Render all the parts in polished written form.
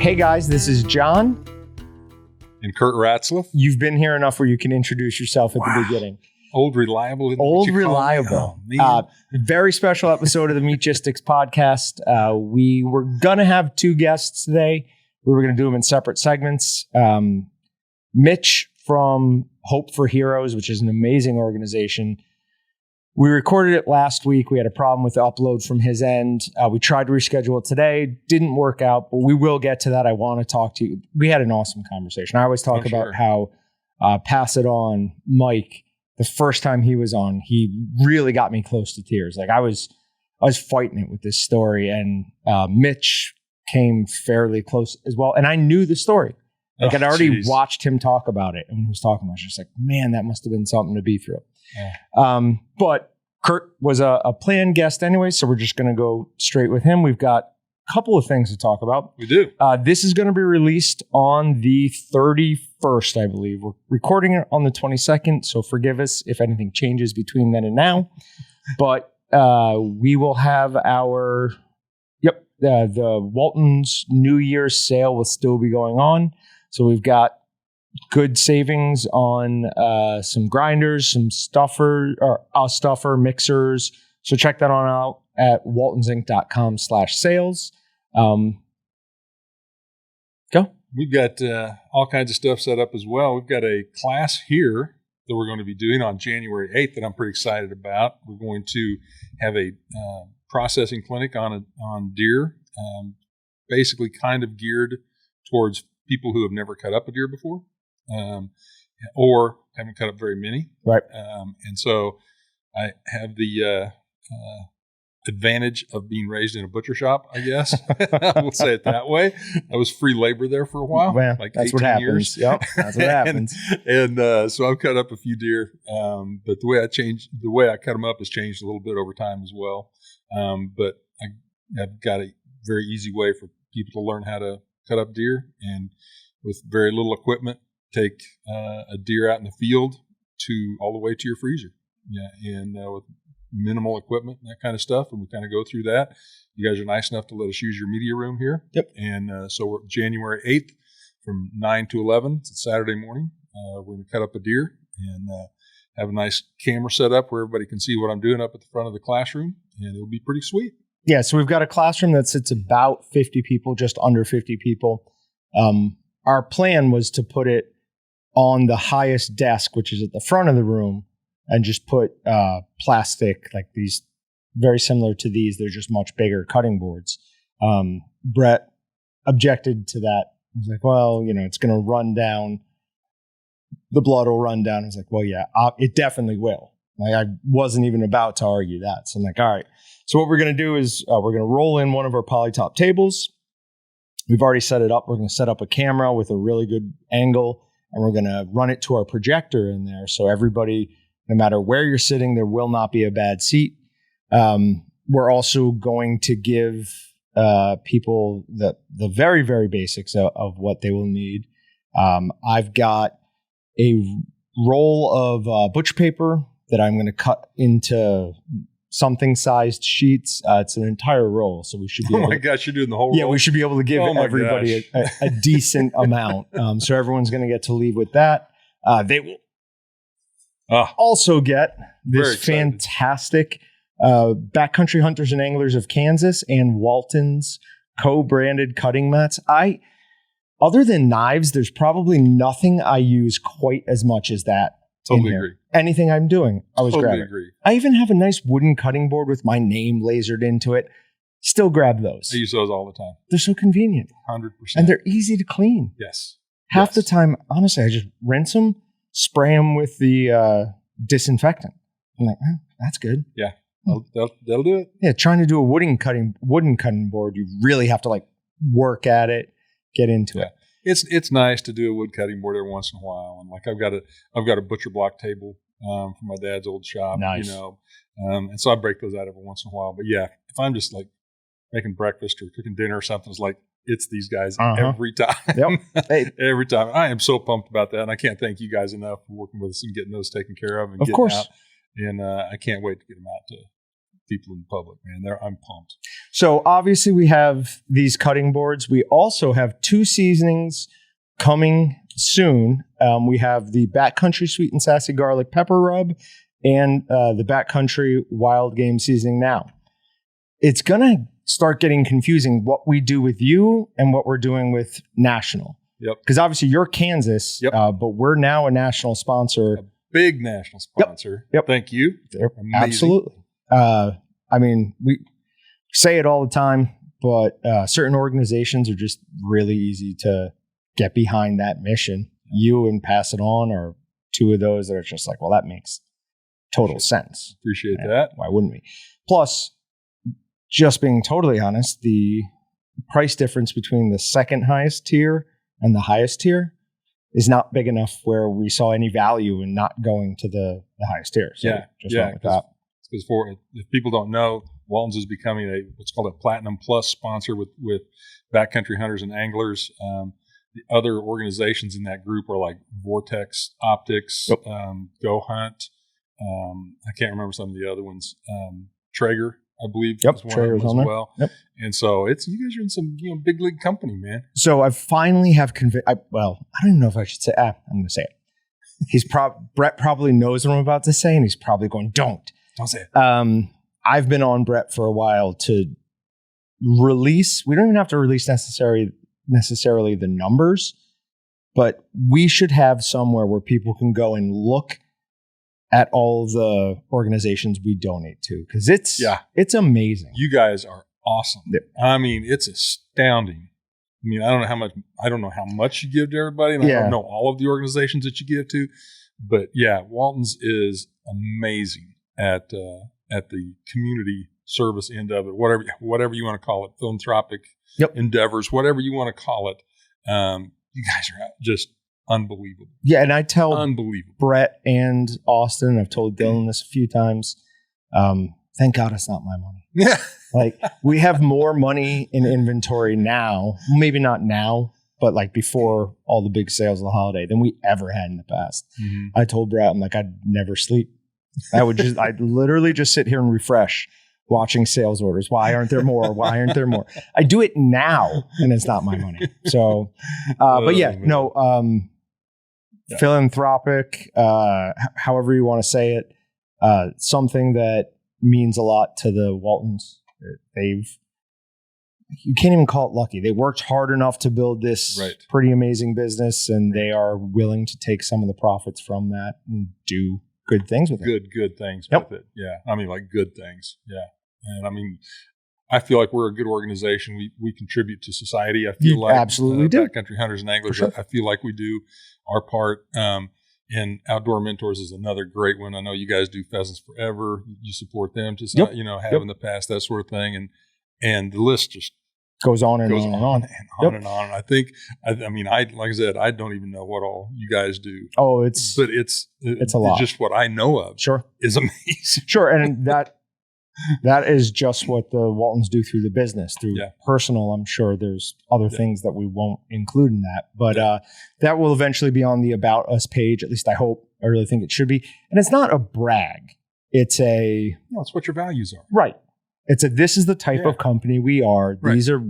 Hey guys, this is Jon and Kurt Ratzlaff. You've been here enough where you can introduce yourself at the beginning. Old reliable. Old reliable. Very special episode of the Meatgistics podcast. We were going to have two guests today. We were going to do them in separate segments. Mitch from Hope for Heroes, which is an amazing organization. We recorded it last week. We had a problem with the upload from his end. We tried to reschedule it today. Didn't work out, but we will get to that. I want to talk to you. We had an awesome conversation. I always talk about how Pass It On Mike, the first time he was on, he really got me close to tears. Like I was fighting it with this story, and Mitch came fairly close as well. And I knew the story. Like I'd already watched him talk about it. And when he was talking about it, I was just like, man, that must have been something to be through. Yeah. But Kurt was a planned guest anyway, so we're just going to go straight with him. We've got a couple of things to talk about. We do. This is going to be released on the 31st, I believe. We're recording it on the 22nd, so forgive us if anything changes between then and now. But we will have our, the Walton's New Year's sale will still be going on. So we've got good savings on some grinders, some stuffer, mixers. So check that on out at waltonsinc.com/sales. Go. We've got all kinds of stuff set up as well. We've got a class here that we're going to be doing on January 8th that I'm pretty excited about. We're going to have a processing clinic on deer, basically kind of geared towards people who have never cut up a deer before. Or haven't cut up very many. Right. And so I have the advantage of being raised in a butcher shop, I guess. We'll say it that way. I was free labor there for a while. Well, like that's what happens. Yep, that's what happens. And so I've cut up a few deer, but the way I cut them up has changed a little bit over time as well. But I've got a very easy way for people to learn how to cut up deer, and with very little equipment, take a deer out in the field to all the way to your freezer. Yeah, and with minimal equipment and that kind of stuff, and we kind of go through that. You guys are nice enough to let us use your media room here. Yep. And so we're January 8th from 9 to 11. It's a Saturday morning. We're going to cut up a deer and have a nice camera set up where everybody can see what I'm doing up at the front of the classroom, and it'll be pretty sweet. Yeah, so we've got a classroom that sits about 50 people, just under 50 people. Our plan was to put it on the highest desk, which is at the front of the room, and just put plastic, like these, very similar to these. They're just much bigger cutting boards. Brett objected to that. He was like, well, it's going to run down. The blood will run down. I was like, well, yeah, it definitely will. Like I wasn't even about to argue that. So I'm like, all right. So what we're going to do is we're going to roll in one of our polytop tables. We've already set it up. We're going to set up a camera with a really good angle, and we're going to run it to our projector in there. So everybody, no matter where you're sitting, there will not be a bad seat. We're also going to give people the very, very basics of what they will need. I've got a roll of butcher paper that I'm going to cut into something sized sheets. It's an entire roll, so we should be able gosh, you're doing the whole roll? Yeah, we should be able to give everybody a decent amount. So everyone's going to get to leave with that. They will also get this fantastic Backcountry Hunters and Anglers of Kansas and Walton's co-branded cutting mats. Other than knives, there's probably nothing I use quite as much as that. Totally agree. Anything I'm doing, I was grabbing. Agree. I even have a nice wooden cutting board with my name lasered into it. Still grab those. I use those all the time. They're so convenient. 100%. And they're easy to clean. Yes. Half the time, honestly, I just rinse them, spray them with the disinfectant. I'm like, that's good. Yeah. That'll do it. Yeah, trying to do a wooden cutting board, you really have to work at it, get into it. It's nice to do a wood cutting board every once in a while, and I've got a butcher block table from my dad's old shop. Nice. And so I break those out every once in a while. But yeah, if I'm just making breakfast or cooking dinner or something, it's these guys every time. Yep. Every time. I am so pumped about that, and I can't thank you guys enough for working with us and getting those taken care of and of getting course out. And I can't wait to get them out to people in the public, man. I'm pumped. So obviously we have these cutting boards. We also have 2 seasonings coming soon. We have the Backcountry Sweet and Sassy Garlic Pepper Rub and the Backcountry Wild Game Seasoning Now. It's going to start getting confusing what we do with you and what we're doing with National. Yep. Because obviously you're Kansas, but we're now a national sponsor. A big national sponsor. Yep. Thank you. Absolutely. I mean, we say it all the time, but certain organizations are just really easy to get behind that mission. You and Pass It On are 2 of those that are just like, well, that makes total sense. Appreciate that. Why wouldn't we? Plus, just being totally honest, the price difference between the second highest tier and the highest tier is not big enough where we saw any value in not going to the highest tier. So just went with that. Because if people don't know, Walton's is becoming what's called a Platinum Plus sponsor with Backcountry Hunters and Anglers. The other organizations in that group are like Vortex Optics, Go Hunt. I can't remember some of the other ones. Traeger, I believe, is one Traeger's of them on as there. well. Yep. And so you guys are in some big league company, man. So I finally have convinced. Well, I don't even know if I should say. I'm going to say it. Brett probably knows what I'm about to say, and he's probably going, "Don't say it." I've been on Brett for a while to release. We don't even have to release necessarily the numbers, but we should have somewhere where people can go and look at all the organizations we donate to, because it's amazing. You guys are awesome. Yep. I mean, it's astounding. I mean, I don't know how much you give to everybody, and I don't know all of the organizations that you give to, but Walton's is amazing at the community service end of it, whatever you want to call it, philanthropic endeavors, whatever you want to call it. You guys are just unbelievable. Yeah, and I tell Brett and Austin, I've told Dylan this a few times, thank God it's not my money. Yeah. Like, we have more money in inventory now, maybe not now, but like before all the big sales of the holiday, than we ever had in the past. Mm-hmm. I told Brett, I'm like, I'd never sleep. I'd literally just sit here and refresh watching sales orders. Why aren't there more? Why aren't there more? I do it now, and it's not my money. So, philanthropic, however you want to say it, something that means a lot to the Waltons. You can't even call it lucky. They worked hard enough to build this pretty amazing business, and they are willing to take some of the profits from that and do good things with it. Good things with it. Yeah. I mean, like good things. Yeah. And I mean, I feel like we're a good organization. We contribute to society. I feel like absolutely do. Backcountry Hunters and Anglers. Sure. I feel like we do our part. And Outdoor Mentors is another great one. I know you guys do Pheasants Forever. You support them to, have in the past, that sort of thing. And the list just goes on and on and on. And on. I think, like I said, I don't even know what all you guys do. Oh, it's a lot. Just what I know of. Sure. Is amazing. Sure. And that is just what the Waltons do through the business. Through personal, I'm sure there's other things that we won't include in that. But that will eventually be on the About Us page. At least I hope. I really think it should be. And it's not a brag. It's it's what your values are. Right. This is the type of company we are. Right. These are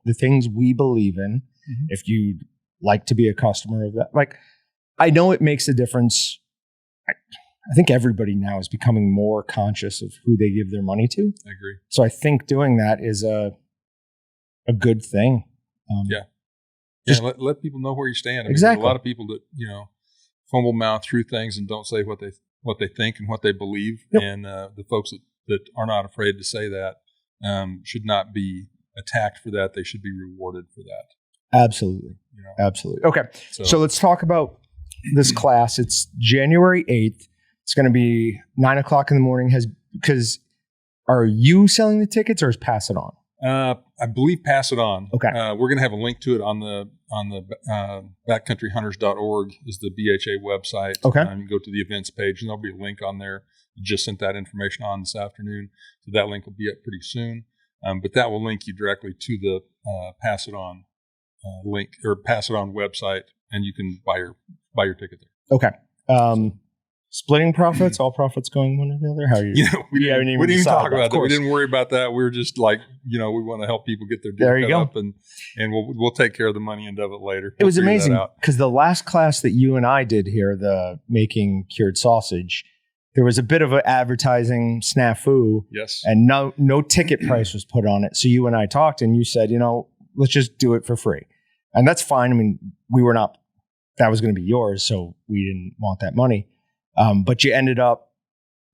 the things we believe in. Mm-hmm. If you'd like to be a customer of that, like, I know it makes a difference. I think everybody now is becoming more conscious of who they give their money to. I agree. So I think doing that is a good thing. Let people know where you stand. Exactly. There's a lot of people that, fumble mouth through things and don't say what they think and what they believe. Yep. And the folks that are not afraid to say that should not be attacked for that. They should be rewarded for that. Absolutely. Absolutely. Okay. So let's talk about this class. It's January 8th. It's going to be 9:00 in the morning. Because are you selling the tickets or is Pass It On? I believe Pass It On. Okay. We're going to have a link to it on the backcountryhunters.org is the BHA website. Okay. You can go to the events page and there'll be a link on there. I just sent that information on this afternoon. So that link will be up pretty soon. But that will link you directly to the Pass It On link or Pass It On website, and you can buy your ticket there. Okay. splitting profits, all profits going one or the other? How are you? We didn't even talk about that. We didn't worry about that. We were just like, we want to help people get their deer cut up, and we'll take care of the money end of it later. It was amazing because the last class that you and I did here, the making cured sausage, there was a bit of an advertising snafu. Yes. And no ticket price was put on it. So you and I talked, and you said, let's just do it for free. And that's fine. I mean, that was going to be yours, so we didn't want that money. But you ended up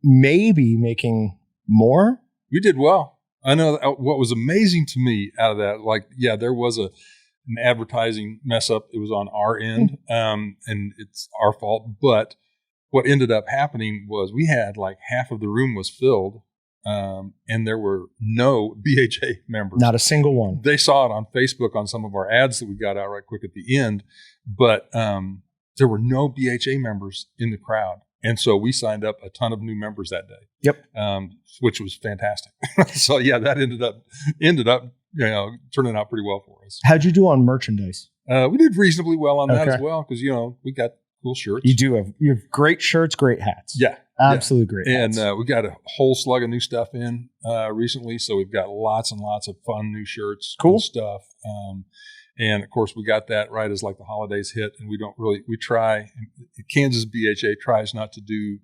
maybe making more. We did well. I know what was amazing to me out of that, there was an advertising mess up. It was on our end, and it's our fault. But what ended up happening was we had half of the room was filled, and there were no BHA members. Not a single one. They saw it on Facebook on some of our ads that we got out right quick at the end, but there were no BHA members in the crowd. And so we signed up a ton of new members that day. Yep. Which was fantastic. So that ended up turning out pretty well for us. How'd you do on merchandise? We did reasonably well on that as well, because we got cool shirts. You have great shirts, great hats. Yeah. Absolutely great hats. And we got a whole slug of new stuff in recently. So we've got lots and lots of fun new shirts and stuff. And of course we got that right as the holidays hit, and we try, Kansas BHA tries not to do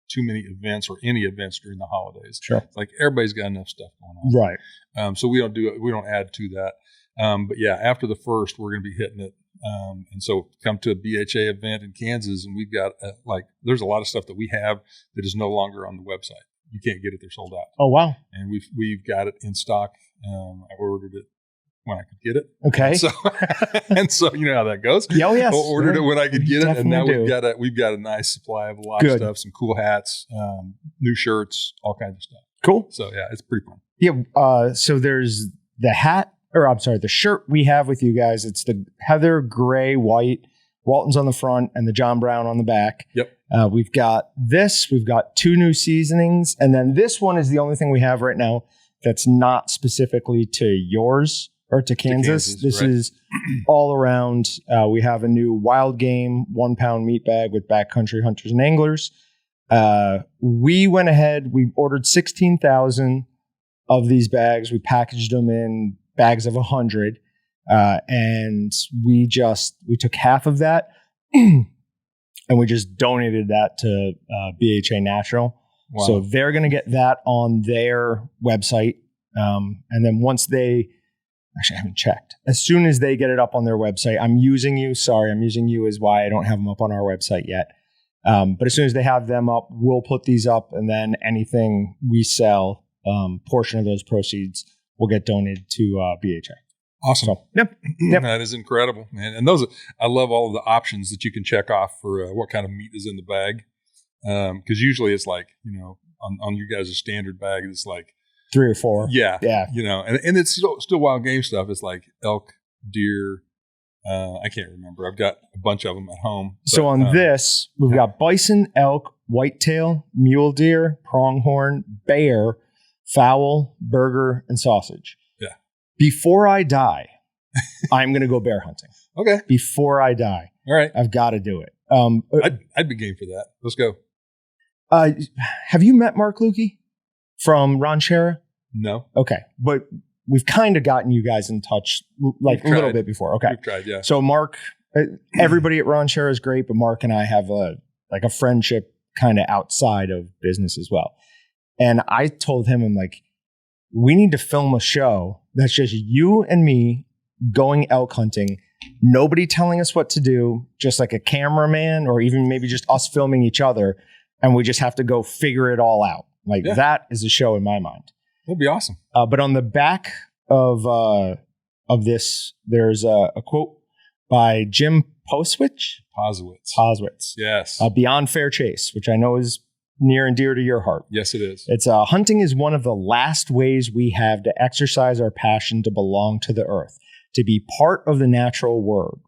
too many events or any events during the holidays. Sure. Everybody's got enough stuff going on. Right. So we don't add to that. But after the first, we're going to be hitting it. And so come to a BHA event in Kansas, and we've got there's a lot of stuff that we have that is no longer on the website. You can't get it; they're sold out. Oh wow! And we've got it in stock. I ordered it when I could get it. Okay. So you know how that goes. Oh yes. I ordered it when I could get it, and now do. we've got a nice supply of a lot of stuff, some cool hats, new shirts, all kinds of stuff. Cool. So it's pretty fun. Yeah. So there's the hat. The shirt we have with you guys. It's the Heather gray, white, Walton's on the front and the John Brown on the back. Yep. We've got this. We've got 2 new seasonings. And then this one is the only thing we have right now that's not specifically to yours or to Kansas. This is all around. We have a new wild game 1-pound meat bag with Backcountry Hunters and Anglers. We went ahead. We ordered 16,000 of these bags. We packaged them in bags of 100, and we took half of that and we just donated that to BHA Natural. Wow. So they're going to get that on their website, and then once I haven't checked. As soon as they get it up on their website, I'm using you is why I don't have them up on our website yet. But as soon as they have them up, we'll put these up, and then anything we sell, portion of those proceeds will get donated to BHA. Awesome. So, yep. That is incredible, man. And I love all of the options that you can check off for what kind of meat is in the bag. Because usually it's on you guys' standard bag, it's 3 or 4. Yeah. Yeah. And it's still wild game stuff. It's elk, deer. I can't remember. I've got a bunch of them at home. So on this, we've got bison, elk, whitetail, mule deer, pronghorn, bear, fowl, burger, and sausage. Yeah. Before I die, I'm going to go bear hunting. Okay. Before I die. All right. I've got to do it. I'd be game for that. Let's go. Have you met Mark Lukey from Ranchera? No. Okay. But we've kind of gotten you guys in touch a little bit before. Okay. We've tried, yeah. So Mark, everybody at Ranchera is great, but Mark and I have a friendship kind of outside of business as well. And I told him, we need to film a show that's just you and me going elk hunting, nobody telling us what to do, just like a cameraman or even maybe just us filming each other. And we just have to go figure it all out. That is a show in my mind. That'd be awesome. But on the back of this, there's a quote by Jim Poswitz. Yes. Beyond Fair Chase, which I know is near and dear to your heart. Yes, it is. It's hunting is one of the last ways we have to exercise our passion to belong to the earth, to be part of the natural world,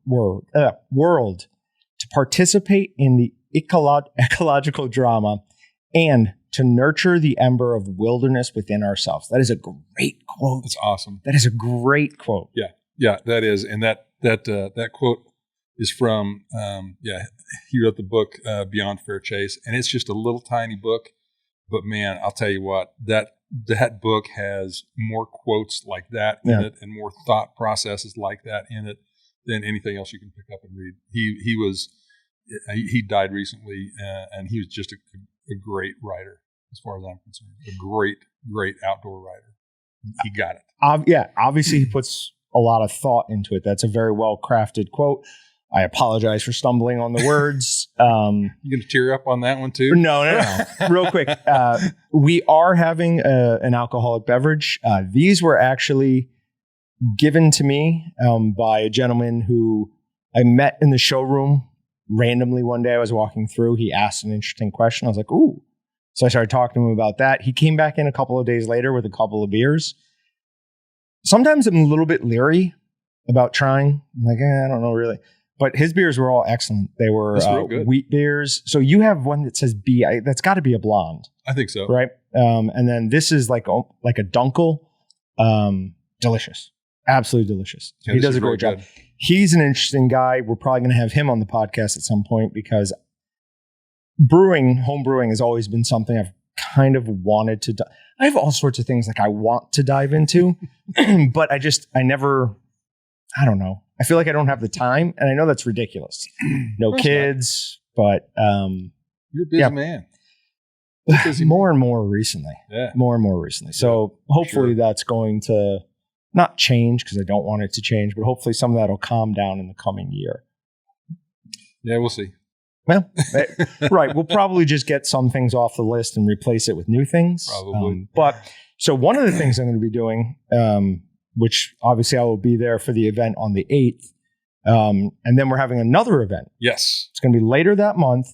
to participate in the ecological drama, and to nurture the ember of wilderness within ourselves. That is a great quote. It's awesome. That is a great quote. Yeah, that is. And that quote is from, he wrote the book Beyond Fair Chase, and it's just a little tiny book. But man, I'll tell you what, that book has more quotes like that in it and more thought processes like that in it than anything else you can pick up and read. He died recently, and he was just a great writer as far as I'm concerned. A great outdoor writer. He got it. Obviously he puts a lot of thought into it. That's a very well crafted quote. I apologize for stumbling on the words. You going to tear up on that one too? No. Real quick. We are having an alcoholic beverage. These were actually given to me by a gentleman who I met in the showroom randomly one day. I was walking through. He asked an interesting question. I was like, ooh. So I started talking to him about that. He came back in a couple of days later with a couple of beers. Sometimes I'm a little bit leery about trying. I'm like, I don't know really. But his beers were all excellent. They were wheat beers. So you have one that says B. That's got to be a blonde. I think so. Right? And then this is like a Dunkel. Delicious. Absolutely delicious. Yeah, he does a great job. He's an interesting guy. We're probably going to have him on the podcast at some point because home brewing has always been something I've kind of wanted to. I have all sorts of things like I want to dive into, but I don't know. I feel like I don't have the time, and I know that's ridiculous. No kids, but you're a busy man. More and more recently. Yeah. More and more recently. So hopefully that's going to not change because I don't want it to change, but hopefully some of that will calm down in the coming year. Yeah, we'll see. Well, right. We'll probably just get some things off the list and replace it with new things. Probably. So one of the things I'm going to be doing, which obviously I will be there for the event on the 8th. And then we're having another event. Yes. It's going to be later that month,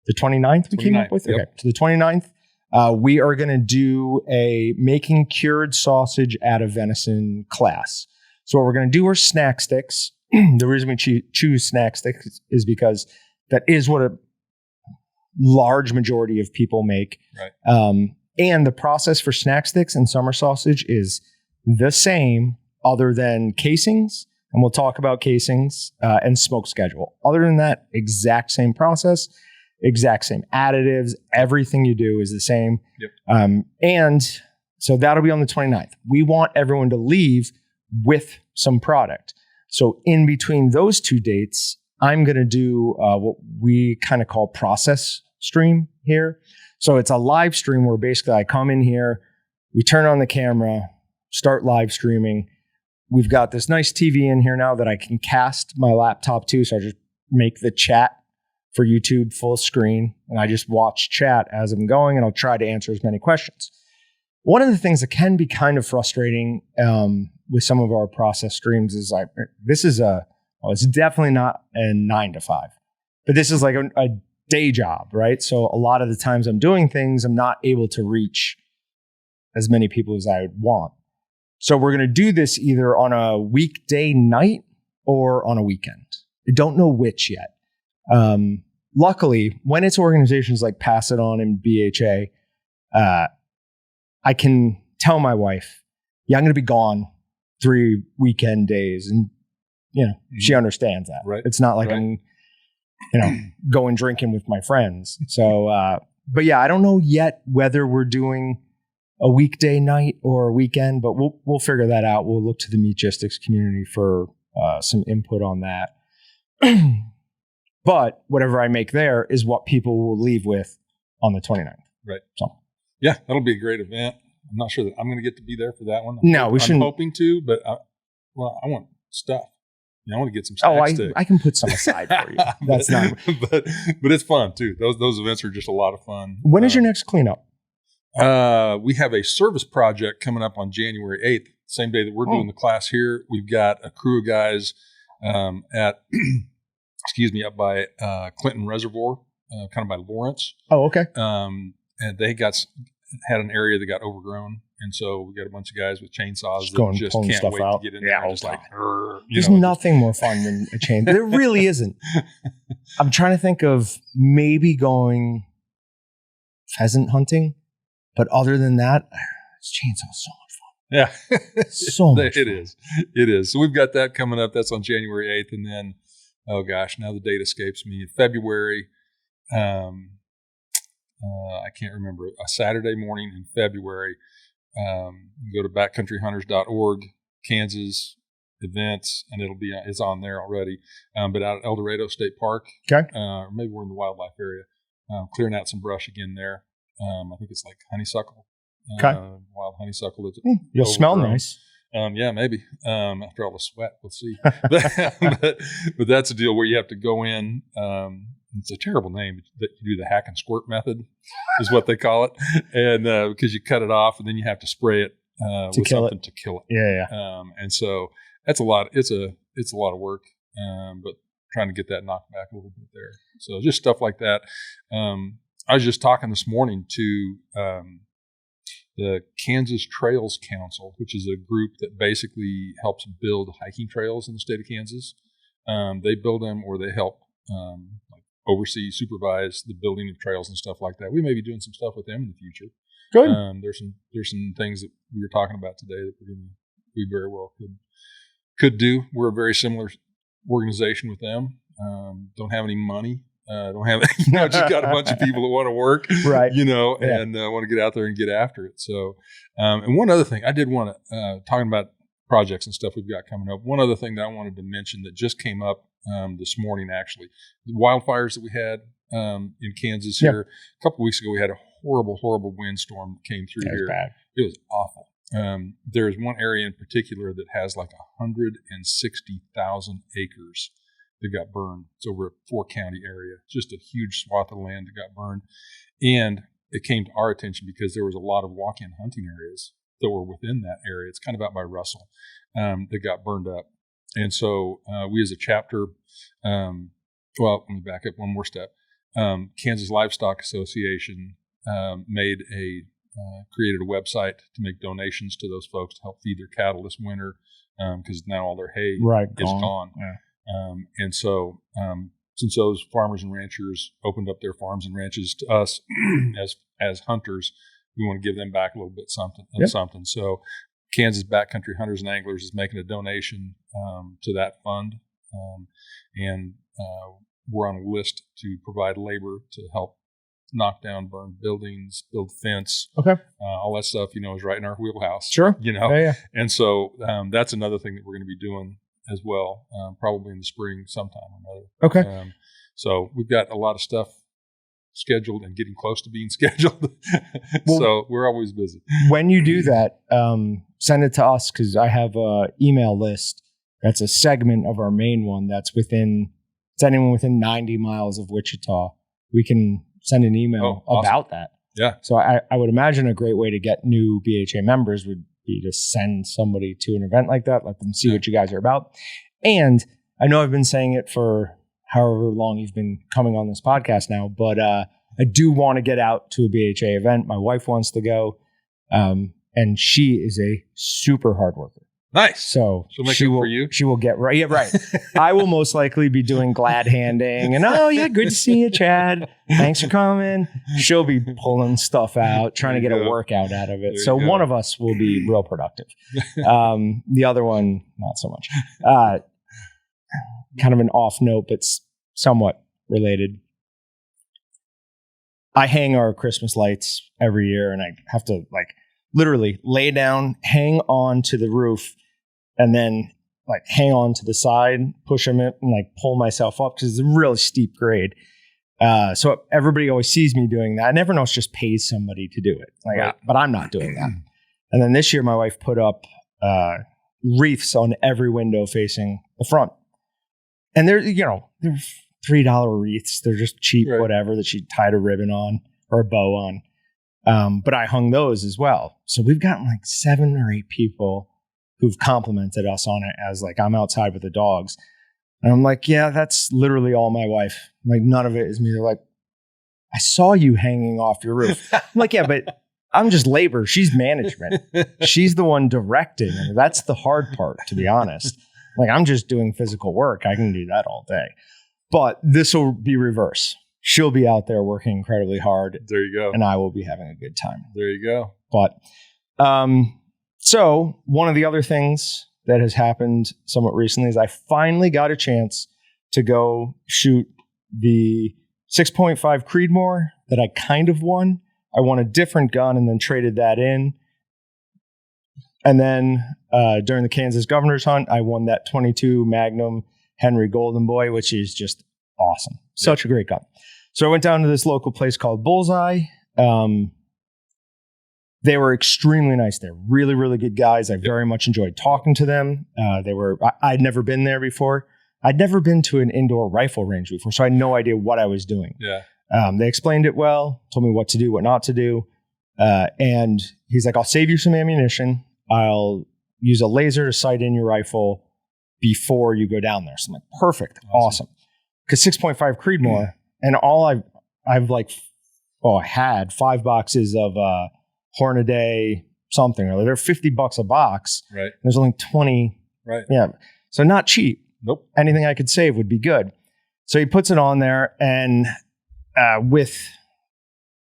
the 29th we came up with. Yep. Okay. To the 29th, we are going to do a making cured sausage out of venison class. So what we're going to do are snack sticks. The reason we choose snack sticks is because that is what a large majority of people make. Right. And the process for snack sticks and summer sausage is the same other than casings. And we'll talk about casings and smoke schedule. Other than that, exact same process, exact same additives. Everything you do is the same. Yep. And so that'll be on the 29th. We want everyone to leave with some product. So in between those two dates, I'm going to do what we kind of call process stream here. So it's a live stream where basically I come in here, we turn on the camera, start live streaming. We've got this nice TV in here now that I can cast my laptop to. So I just make the chat for YouTube full screen and I just watch chat as I'm going and I'll try to answer as many questions. One of the things that can be kind of frustrating with some of our process streams is it's definitely not a 9 to 5, but this is like a day job, right? So a lot of the times I'm doing things, I'm not able to reach as many people as I would want. So we're going to do this either on a weekday night or on a weekend. I don't know which yet. Luckily, when it's organizations like Pass It On and BHA, I can tell my wife, I'm going to be gone 3 weekend days. And, she understands that. Right. It's not like I'm, going drinking with my friends. So, but yeah, I don't know yet whether we're doing a weekday night or a weekend, but we'll figure that out. We'll look to the Meatgistics community for some input on that. But whatever I make there is what people will leave with on the 29th. Right. So, yeah, that'll be a great event. I'm not sure that I'm going to get to be there for that one. I'm hoping to, but I want stuff. I want to get some snack sticks. I can put some aside for you. That's not. But it's fun too. Those events are just a lot of fun. When is your next cleanup? We have a service project coming up on January 8th, same day that we're doing the class here. We've got a crew of guys at up by Clinton Reservoir, kind of by Lawrence. Oh, okay. And they had an area that got overgrown. And so we got a bunch of guys with chainsaws that just can't wait to get in there. Just like, there's nothing more fun than a chainsaw. There really isn't. I'm trying to think of maybe going pheasant hunting, but other than that, chainsaw is so much fun. Yeah, so much. It is. So we've got that coming up. That's on January 8th, and then oh gosh, now the date escapes me. In February, I can't remember, a Saturday morning in February. You go to backcountryhunters.org, Kansas events, and it's on there already. But out at El Dorado State Park, Okay. Or maybe we're in the wildlife area, clearing out some brush again there. I think it's like honeysuckle. Okay. Wild honeysuckle. That's You'll smell nice. Yeah, maybe. After all the sweat, we'll see. but that's a deal where you have to go in. It's a terrible name, that you do the hack and squirt method, is what they call it, and because you cut it off and then you have to spray it with something to kill it. Yeah. And so that's a lot. It's a lot of work, but trying to get that knocked back a little bit there. So just stuff like that. I was just talking this morning to the Kansas Trails Council, which is a group that basically helps build hiking trails in the state of Kansas. They build them, or they help like oversee, supervise the building of trails and stuff like that. We may be doing some stuff with them in the future. Good. There's some things that we were talking about today that we very well could do. We're a very similar organization with them. Don't have any money. Don't have, just got a bunch of people that want to work, right? And want to get out there and get after it. So, and one other thing I did want to, talking about projects and stuff we've got coming up. One other thing that I wanted to mention that just came up this morning, actually, the wildfires that we had in Kansas here a couple of weeks ago. We had a horrible windstorm that came through here. Bad. It was awful. There's one area in particular that has like 160,000 acres that got burned. It's over a 4-county area, just a huge swath of land that got burned. And it came to our attention because there was a lot of walk-in hunting areas that were within that area. It's kind of out by Russell, that got burned up. And so we as a chapter, well, let me back up one more step. Kansas Livestock Association created a website to make donations to those folks to help feed their cattle this winter, because now all their hay is gone. Yeah. And so since those farmers and ranchers opened up their farms and ranches to us as hunters, we want to give them back a little bit something. So Kansas Backcountry Hunters and Anglers is making a donation to that fund, and we're on a list to provide labor to help knock down burned buildings, build fence, all that stuff, is right in our wheelhouse. Sure. Yeah. And so that's another thing that we're going to be doing as well, probably in the spring sometime or another. Okay. So we've got a lot of stuff scheduled and getting close to being scheduled. Well, so we're always busy. When you do that, send it to us, because I have an email list that's a segment of our main one that's it's anyone within 90 miles of Wichita. We can send an email about that. Yeah. So I would imagine a great way to get new BHA members would be to send somebody to an event like that, let them see what you guys are about. And I know I've been saying it for however long you've been coming on this podcast now, but I do want to get out to a BHA event. My wife wants to go, and she is a super hard worker. Nice. So she'll make it for you. She will get right. Yeah, right. I will most likely be doing glad handing and, good to see you, Chad. Thanks for coming. She'll be pulling stuff out, trying to get a workout out of it. So one of us will be real productive. The other one, not so much. Kind of an off note, but somewhat related. I hang our Christmas lights every year, and I have to literally lay down, hang on to the roof, and then hang on to the side, push them in, and pull myself up, because it's a really steep grade. So everybody always sees me doing that, and everyone else just pays somebody to do it. But I'm not doing that. And then this year, my wife put up wreaths on every window facing the front, and they're $3 wreaths. They're just cheap, whatever, that she tied a ribbon on or a bow on. But I hung those as well. So we've gotten 7 or 8 people who've complimented us on it as I'm outside with the dogs. And I'm yeah, that's literally all my wife. None of it is me. They're I saw you hanging off your roof. I'm yeah, but I'm just labor. She's management. She's the one directing. And that's the hard part, to be honest. I'm just doing physical work. I can do that all day. But this will be reverse. She'll be out there working incredibly hard. There you go. And I will be having a good time. There you go. But so one of the other things that has happened somewhat recently is I finally got a chance to go shoot the 6.5 Creedmoor that I kind of won. I won a different gun and then traded that in. And then during the Kansas Governor's Hunt, I won that 22 Magnum Henry Golden Boy, which is just awesome. Such a great gun. So I went down to this local place called Bullseye. They were extremely nice. They're really, really good guys. I very much enjoyed talking to them. I'd never been there before. I'd never been to an indoor rifle range before, so I had no idea what I was doing. Yeah. They explained it well, told me what to do, what not to do. And he's like, I'll save you some ammunition. I'll use a laser to sight in your rifle before you go down there. So I'm like, perfect. Awesome. Because 6.5 Creedmoor, and all I had 5 boxes of Hornaday something, or they're $50 a box. Right. There's only 20. Right. Yeah. So not cheap. Nope. Anything I could save would be good. So he puts it on there, and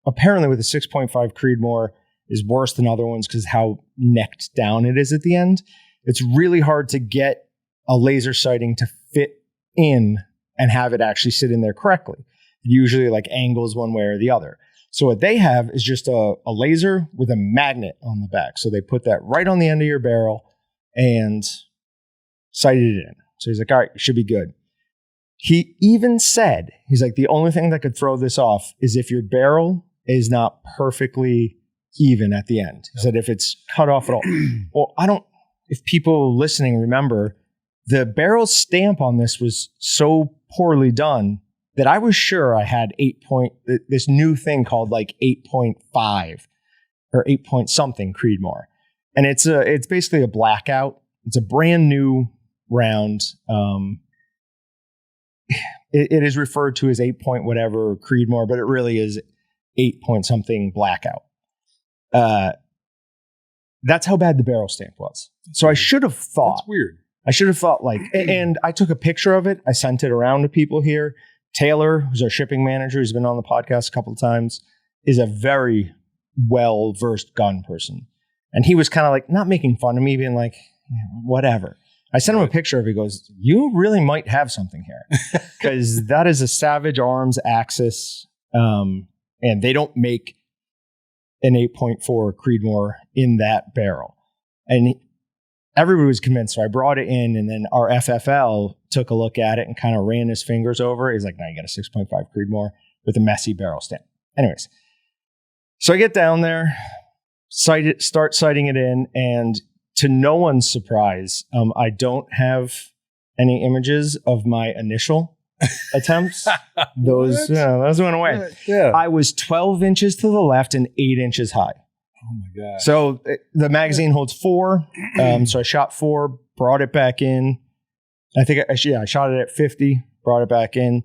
apparently with a 6.5 Creedmoor is worse than other ones because how necked down it is at the end. It's really hard to get a laser sighting to fit in and have it actually sit in there correctly. It usually like angles one way or the other. So what they have is just a laser with a magnet on the back. So they put that right on the end of your barrel and sighted it in. So he's like, all right, it should be good. He even said, he's like, the only thing that could throw this off is if your barrel is not perfectly even at the end. He said if it's cut off at all. Well, if people listening remember, the barrel stamp on this was so poorly done that I was sure I had this new thing called like 8.5 or 8 point something Creedmoor. And it's basically a blackout. It's a brand new round. It is referred to as 8 point whatever Creedmoor, but it really is 8 point something blackout. That's how bad the barrel stamp was. So I should have thought. That's weird. I should have thought and I took a picture of it. I sent it around to people here. Taylor, who's our shipping manager, who's been on the podcast a couple of times, is a very well-versed gun person. And he was kind of like, not making fun of me, being like, whatever. I sent him a picture of it. He goes, you really might have something here. Because that is a Savage Arms Axis. And they don't make an 8.4 Creedmoor in that barrel. And everybody was convinced. So I brought it in, and then our FFL took a look at it and kind of ran his fingers over it. He's like, no, you got a 6.5 Creedmoor with a messy barrel stamp. Anyways, so I get down there, start sighting it in, and to no one's surprise, I don't have any images of my initial attempts. Those went away. Yeah. I was 12 inches to the left and 8 inches high. Oh my God. So the magazine holds 4. So I shot 4, brought it back in. I think I shot it at 50, brought it back in.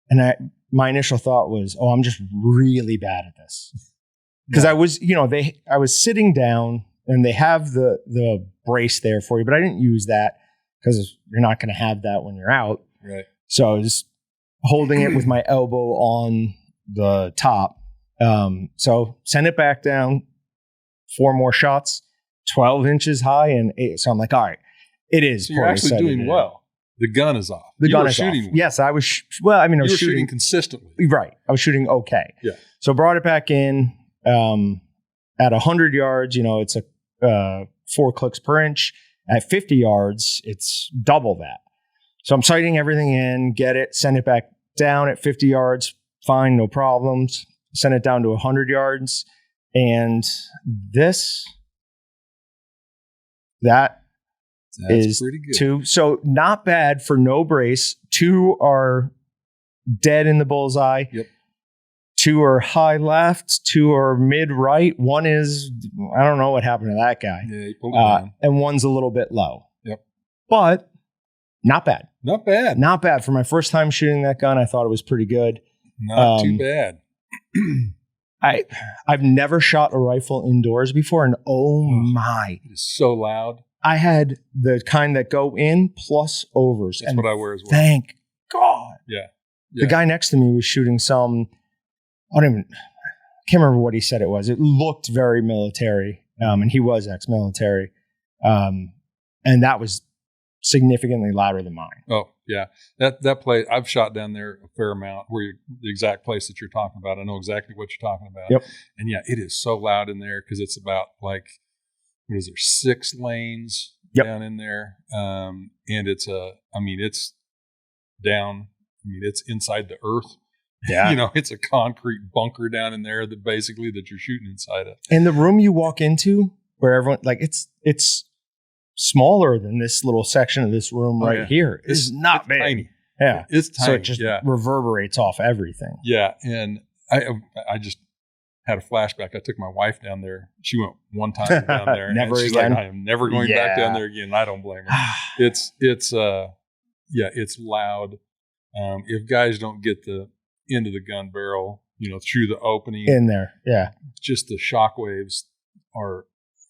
And my initial thought was, I'm just really bad at this. Because I was, I was sitting down and they have the brace there for you, but I didn't use that because you're not going to have that when you're out. Right. So I was holding it with my elbow on the top. So send it back down. 4 more shots, 12 inches high, and 8. So I'm like, all right, it is. So you're actually doing well. The gun is off. The gun is shooting off. well. Yes, I was. I was shooting consistently. Right. I was shooting okay. Yeah. So brought it back in at 100 yards. It's a 4 clicks per inch. At 50 yards, it's double that. So I'm sighting everything in, get it, send it back down at 50 yards. Fine, no problems. Send it down to 100 yards. And that's pretty good. 2. So not bad for no brace. 2 are dead in the bullseye. Yep. 2 are high left. 2 are mid right. 1 is, I don't know what happened to that guy. Yeah, he pulled it down. And 1's a little bit low. Yep. But not bad. Not bad. Not bad. For my first time shooting that gun, I thought it was pretty good. Not too bad. I've never shot a rifle indoors before, and oh my. It is so loud. I had the kind that go in plus overs. That's what I wear as well. Thank God. Yeah. The guy next to me was shooting some, I can't remember what he said it was. It looked very military, and he was ex-military. And that was significantly louder than mine. Oh yeah, that place I've shot down there a fair amount. The exact place that you're talking about, I know exactly what you're talking about. Yep. And yeah, it is so loud in there because it's about like, what is there, 6 lanes down in there, and it's down. I mean, it's inside the earth. Yeah. It's a concrete bunker down in there that you're shooting inside of. And the room you walk into, where everyone it's smaller than this little section of this room here. It's not big. Tiny. Yeah. It's tiny. So it just reverberates off everything. Yeah. And I just had a flashback. I took my wife down there. She went one time down there. Never and she's again. Like, I am never going back down there again. And I don't blame her. It's loud. If guys don't get the end of the gun barrel, through the opening in there. Yeah. Just the shock waves are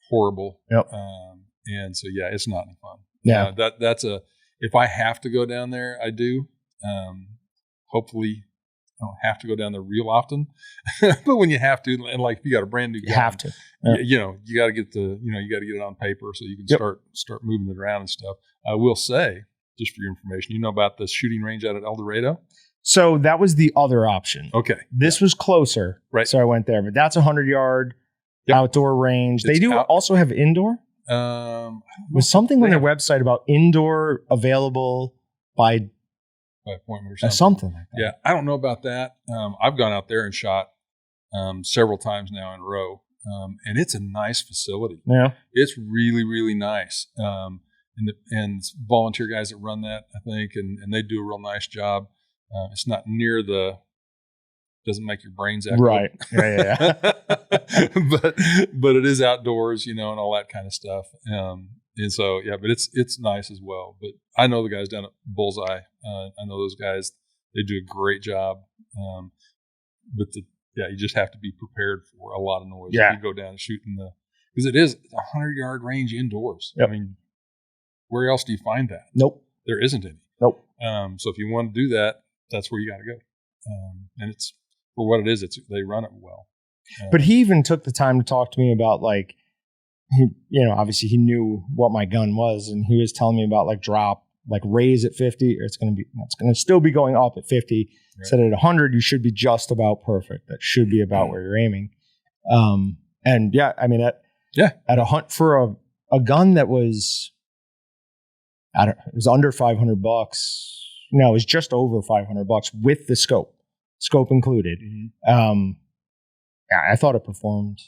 horrible. Yep. And so, it's not any fun. Yeah. If I have to go down there, I do. Hopefully I don't have to go down there real often, but when you have to, and like if you got a brand new gun, you have to, you got to get it on paper so you can start moving it around and stuff. I will say, just for your information, about the shooting range out at El Dorado? So that was the other option. Okay. This was closer. Right. So I went there, but that's 100-yard outdoor range. They do also have indoor. Was something on their website about indoor available by appointment or something like that. Yeah. I don't know about that. I've gone out there and shot several times now in a row. And it's a nice facility. Yeah. It's really, really nice. And volunteer guys that run that, I think, and they do a real nice job. It's not near doesn't make your brains echo. Right. Yeah. but it is outdoors, and all that kind of stuff. And so, but it's nice as well. But I know the guys down at Bullseye. I know those guys, they do a great job. But you just have to be prepared for a lot of noise. Yeah. If you go down and shoot because it is a 100-yard range indoors. Yep. I mean, where else do you find that? Nope. There isn't any. Nope. So if you want to do that, that's where you got to go. And it's for what it is. They run it well. But he even took the time to talk to me about obviously he knew what my gun was, and he was telling me about raise at 50, or it's going to still be going up at 50. Right. Said at 100, you should be just about perfect. That should be about where you're aiming. At a hunt for a gun that was, it was under $500. No, it was just over $500 with the scope included. Mm-hmm. I thought it performed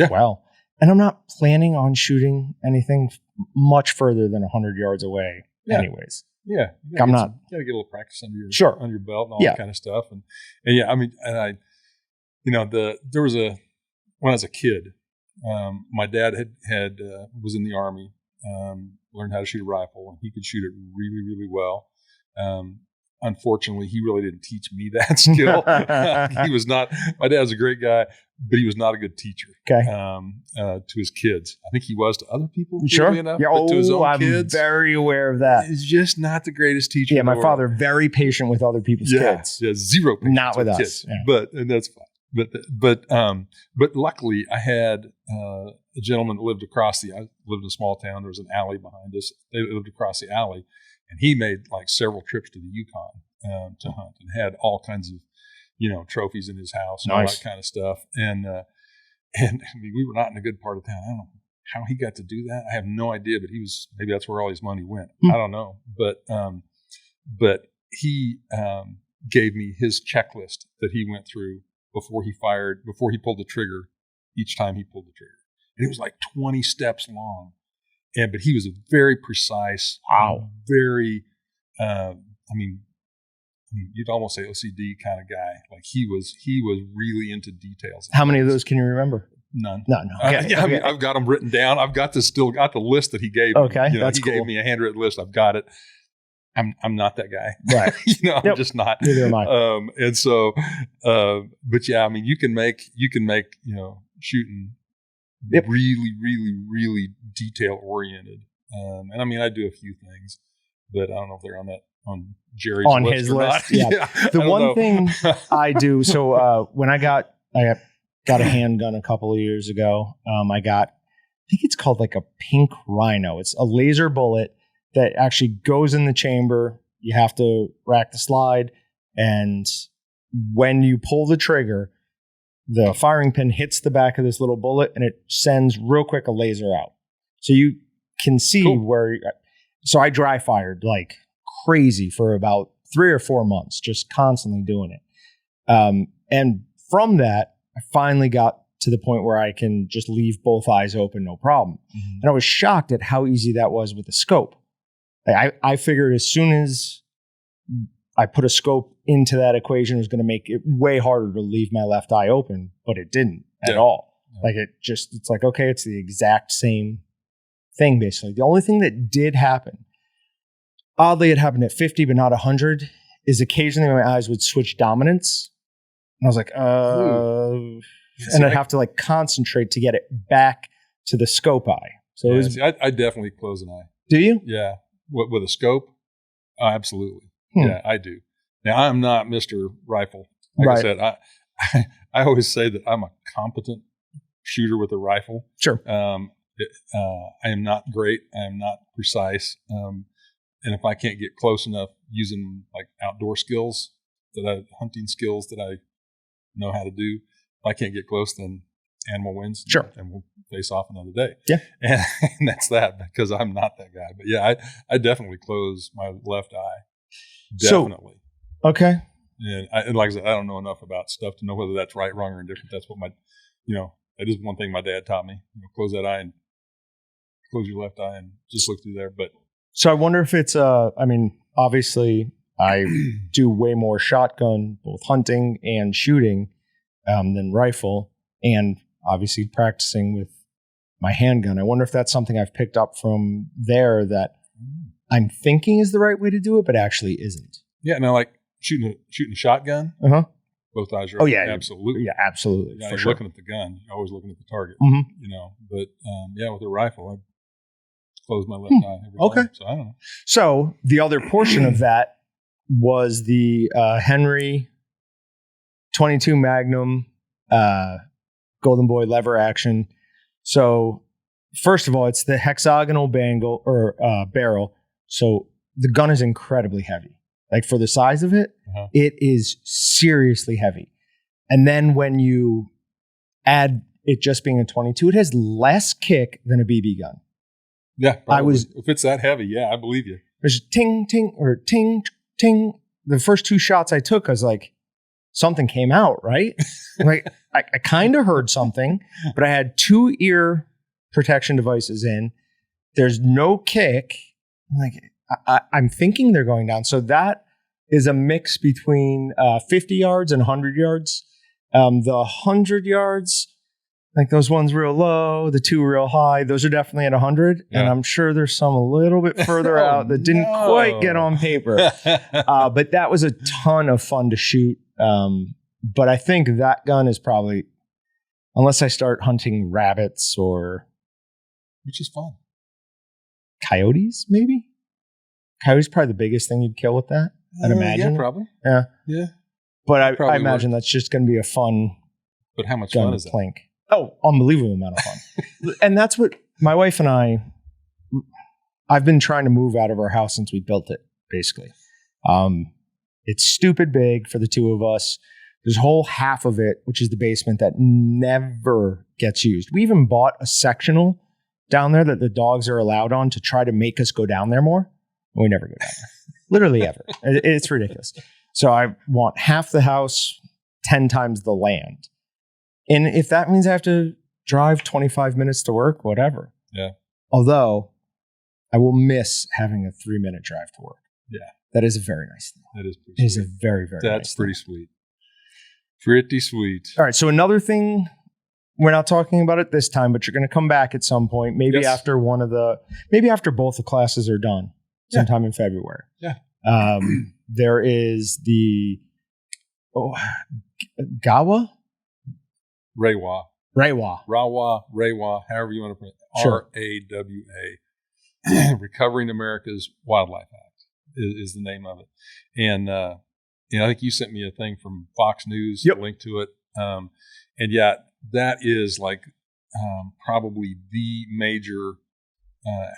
well. And I'm not planning on shooting anything much further than 100 yards away anyways. Yeah. I'm not. You got to get a little practice under your belt and all that kind of stuff. And there was when I was a kid, my dad had was in the Army, learned how to shoot a rifle, and he could shoot it really, really well. Unfortunately, he really didn't teach me that skill. He was not. My dad was a great guy, but he was not a good teacher. Okay. To his kids, I think he was to other people. Sure. Enough, yeah. But to his own I'm kids, very aware of that. He's just not the greatest teacher. Yeah, my father very patient with other people's kids. Yeah, zero patience. Not with us. Kids. Yeah. And that's fine. But luckily, I had a gentleman that lived I lived in a small town. There was an alley behind us. They lived across the alley. And he made several trips to the Yukon to hunt, and had all kinds of, trophies in his house and all that kind of stuff. And we were not in a good part of town. I don't know how he got to do that. I have no idea, but maybe that's where all his money went. I don't know. But he gave me his checklist that he went through before he pulled the trigger each time he pulled the trigger. And it was 20 steps long. But he was a very precise, very, you'd almost say OCD kind of guy. He was really into details. How many of those can you remember? None. No. Okay. Okay. I've got them written down. I've got the list that he gave me. Okay, that's cool. He gave me a handwritten list. I've got it. I'm not that guy. Right. I'm just not. Neither am I. And so, but yeah, you can make shooting really, really, really detail oriented. And I do a few things, but I don't know if they're on Jerry's on list his or list. Not. Yeah. The one thing I do. So when I got a handgun a couple of years ago, I think it's called a pink rhino. It's a laser bullet that actually goes in the chamber. You have to rack the slide, and when you pull the trigger, the firing pin hits the back of this little bullet, and it sends real quick a laser out. So you can see where. So I dry fired like crazy for about 3 or 4 months, just constantly doing it. And from that, I finally got to the point where I can just leave both eyes open, no problem. Mm-hmm. And I was shocked at how easy that was with the scope. Like I figured as soon as I put a scope into that equation, it was going to make it way harder to leave my left eye open, but it didn't at all. Yeah. Like it's like, okay, it's the exact same thing, basically. The only thing that did happen, oddly, it happened at 50, but not 100, is occasionally my eyes would switch dominance. And I was like, and I'd have to like concentrate to get it back to the scope eye. So it was, I definitely close an eye. Do you? Yeah. With a scope? Absolutely. Yeah, I do. Now, I'm not Mr. Rifle. Like I said, I always say that I'm a competent shooter with a rifle. Sure. I am not great. I am not precise. And if I can't get close enough using like outdoor skills, hunting skills that I know how to do, if I can't get close, then animal wins. Sure. And we'll face off another day. Yeah. And that's that, because I'm not that guy. But yeah, I definitely close my left eye. Definitely. So, okay. And like I said, I don't know enough about stuff to know whether that's right, wrong, or indifferent. That's what that is one thing my dad taught me. Close that eye and close your left eye and just look through there. But so I wonder if it's obviously I do way more shotgun, both hunting and shooting, than rifle, and obviously practicing with my handgun. I wonder if that's something I've picked up from there that I'm thinking is the right way to do it, but actually isn't. Yeah, no, like shooting a shotgun. Both eyes are. Oh yeah, absolutely. Yeah, absolutely. Yeah, for you're sure. looking at the gun. You're always looking at the target. Mm-hmm. But with a rifle, I close my left eye every time. So I don't know. So the other portion of that was the Henry 22 Magnum Golden Boy lever action. So first of all, it's the hexagonal barrel. So the gun is incredibly heavy. Like for the size of it, it is seriously heavy. And then when you add it just being a 22, it has less kick than a BB gun. Yeah, probably. If it's that heavy, yeah, I believe you. There's ting, ting, or ting, ting. The first 2 shots I took, I was like, something came out, right? Like I kind of heard something, but I had 2 ear protection devices in. There's no kick. I'm thinking they're going down. So that is a mix between 50 yards and 100 yards. The 100 yards, like those ones real low, the 2 real high, those are definitely at 100. Yeah. And I'm sure there's some a little bit further out that didn't quite get on paper. But that was a ton of fun to shoot. But I think that gun is probably, unless I start hunting rabbits or... Which is fun. Coyotes, maybe? Coyotes probably the biggest thing you'd kill with that, I'd imagine. Yeah, probably. Yeah. But I imagine that's just going to be a fun... But how much fun is that? Plink. Oh, unbelievable amount of fun. And that's what my wife and I've been trying to move out of our house since we built it, basically. It's stupid big for the 2 of us. There's a whole half of it, which is the basement, that never gets used. We even bought a sectional down there that the dogs are allowed on to try to make us go down there more. We never go down there. Literally ever. It's ridiculous. So I want half the house, 10 times the land. And if that means I have to drive 25 minutes to work, whatever. Yeah. Although I will miss having a 3-minute drive to work. Yeah. That is a very nice thing. That is pretty sweet. It is a very, very nice That's pretty sweet. Pretty sweet. All right. So another thing, we're not talking about it this time, but you're going to come back at some point, maybe after maybe after both the classes are done, sometime in February. Yeah. There is the Gawa? Rewa, however you want to put it. Sure. RAWA. Recovering America's Wildlife Act is the name of it. And I think you sent me a thing from Fox News, a link to it. And yeah, that is like probably the major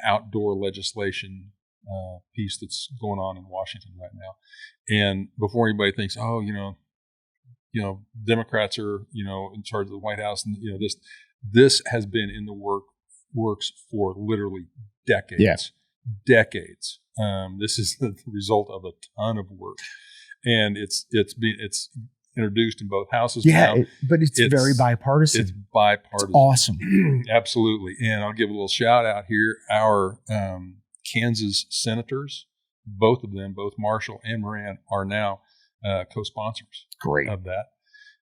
outdoor legislation piece that's going on in Washington right now. And before anybody thinks, oh, Democrats are, in charge of the White House, and this has been in the works for literally decades. Yeah. Decades. This is the result of a ton of work, and it's introduced in both houses. Yeah, but it's very bipartisan. It's bipartisan. It's awesome. Absolutely. And I'll give a little shout out here. Our Kansas senators, both of them, both Marshall and Moran, are now co-sponsors of that.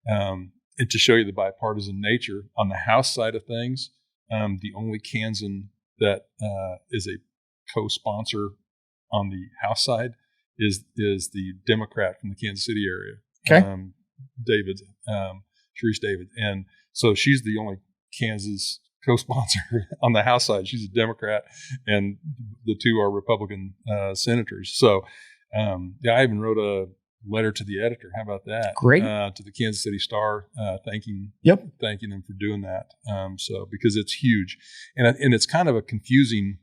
And to show you the bipartisan nature, on the House side of things, the only Kansan that is a co-sponsor on the House side is the Democrat from the Kansas City area. Okay. Sharice David. And so she's the only Kansas co-sponsor on the House side. She's a Democrat, and the two are Republican senators. So, I even wrote a letter to the editor. How about that? Great. To the Kansas City Star, thanking them for doing that. Because it's huge, and it's kind of a confusing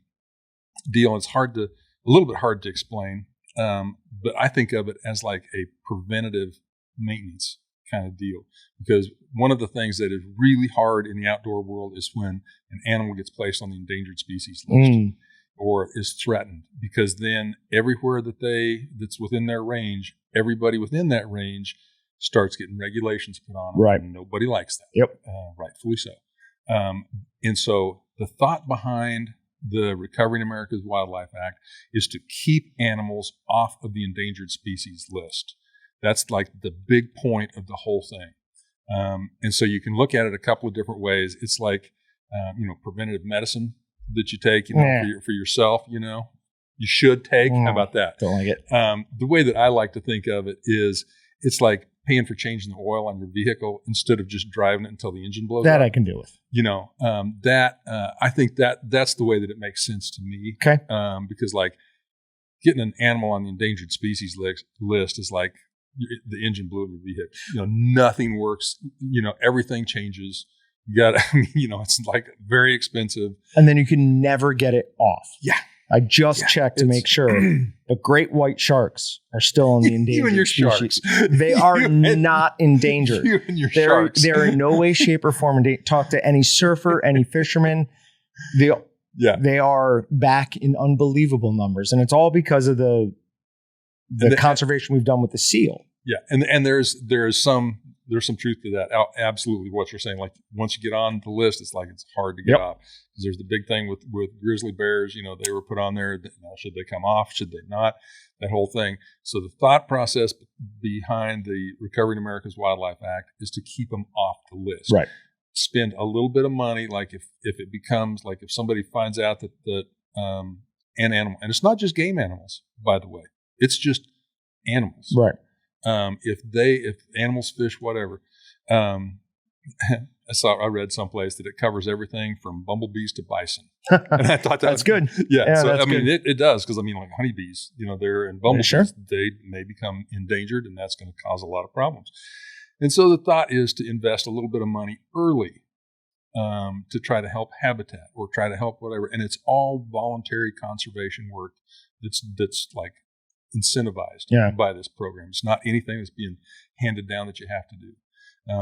deal. It's a little bit hard to explain. But I think of it as like a preventative maintenance kind of deal, because one of the things that is really hard in the outdoor world is when an animal gets placed on the endangered species list or is threatened, because then everywhere that's within their range, everybody within that range starts getting regulations put on them. Right. And nobody likes that. Yep. Rightfully so. And so the thought behind the Recovering America's Wildlife Act is to keep animals off of the endangered species list. That's like the big point of the whole thing. And so you can look at it a couple of different ways. It's like, preventative medicine that you take, for yourself, you should take. How about that? Don't like it. The way that I like to think of it is it's like paying for changing the oil on your vehicle instead of just driving it until the engine blows that up. I can deal with. I think that's the way that it makes sense to me. Okay. Because like getting an animal on the endangered species list is like the engine blew in your vehicle. Nothing works. Everything changes. You got it's like very expensive. And then you can never get it off. Yeah. I just checked to make sure. But great white sharks are still on the endangered you and your species. Sharks. They are not endangered. You and your sharks. They're in no way, shape, or form endangered. Talk to any surfer, any fisherman. They are back in unbelievable numbers. And it's all because of the conservation we've done with the seal. Yeah. And there's some truth to that. Absolutely. What you're saying, like once you get on the list, it's like, it's hard to get off. Because there's the big thing with grizzly bears, they were put on there. Should they come off? Should they not? That whole thing. So the thought process behind the Recovering America's Wildlife Act is to keep them off the list. Right. Spend a little bit of money. Like if it becomes like, if somebody finds out that an animal, and it's not just game animals, by the way, it's just animals. Right. If animals, fish, whatever, I read someplace that it covers everything from bumblebees to bison. And I thought that's good. Yeah. So, that's good. It does. Cause like honeybees, they're in bumblebees, they may become endangered, and that's going to cause a lot of problems. And so the thought is to invest a little bit of money early, to try to help habitat or try to help whatever. And it's all voluntary conservation work that's like incentivized by this program. It's not anything that's being handed down that you have to do.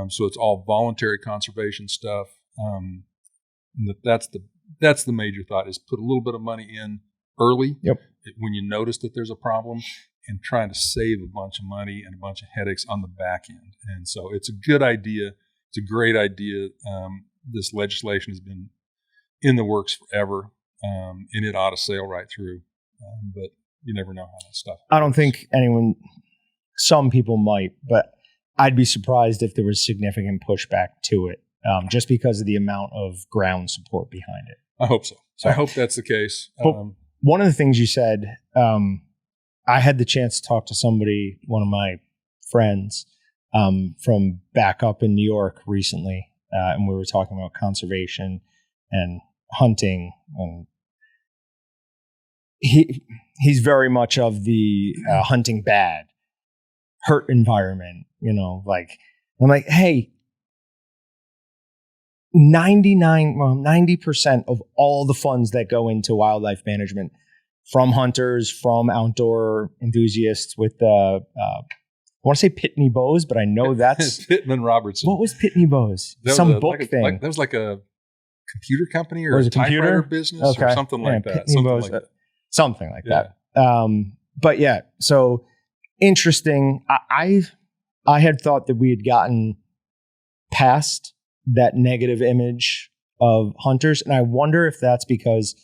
So it's all voluntary conservation stuff. That's the major thought, is put a little bit of money in early when you notice that there's a problem, and trying to save a bunch of money and a bunch of headaches on the back end. And so it's a good idea. It's a great idea. This legislation has been in the works forever, and it ought to sail right through. But you never know how that stuff works. I don't think some people might, but I'd be surprised if there was significant pushback to it, just because of the amount of ground support behind it. I hope so. I hope that's the case. One of the things you said, I had the chance to talk to somebody, one of my friends, from back up in New York recently, and we were talking about conservation and hunting. And he's very much of the hunting bad, hurt environment, I'm like, hey, 90% of all the funds that go into wildlife management from hunters, from outdoor enthusiasts with I want to say Pitney Bowes, but I know that's Pittman Robertson. What was Pitney Bowes? Some book thing. That was like a computer company or a typewriter business or something like that. Something like that. But yeah, so interesting. I had thought that we had gotten past that negative image of hunters, and I wonder if that's because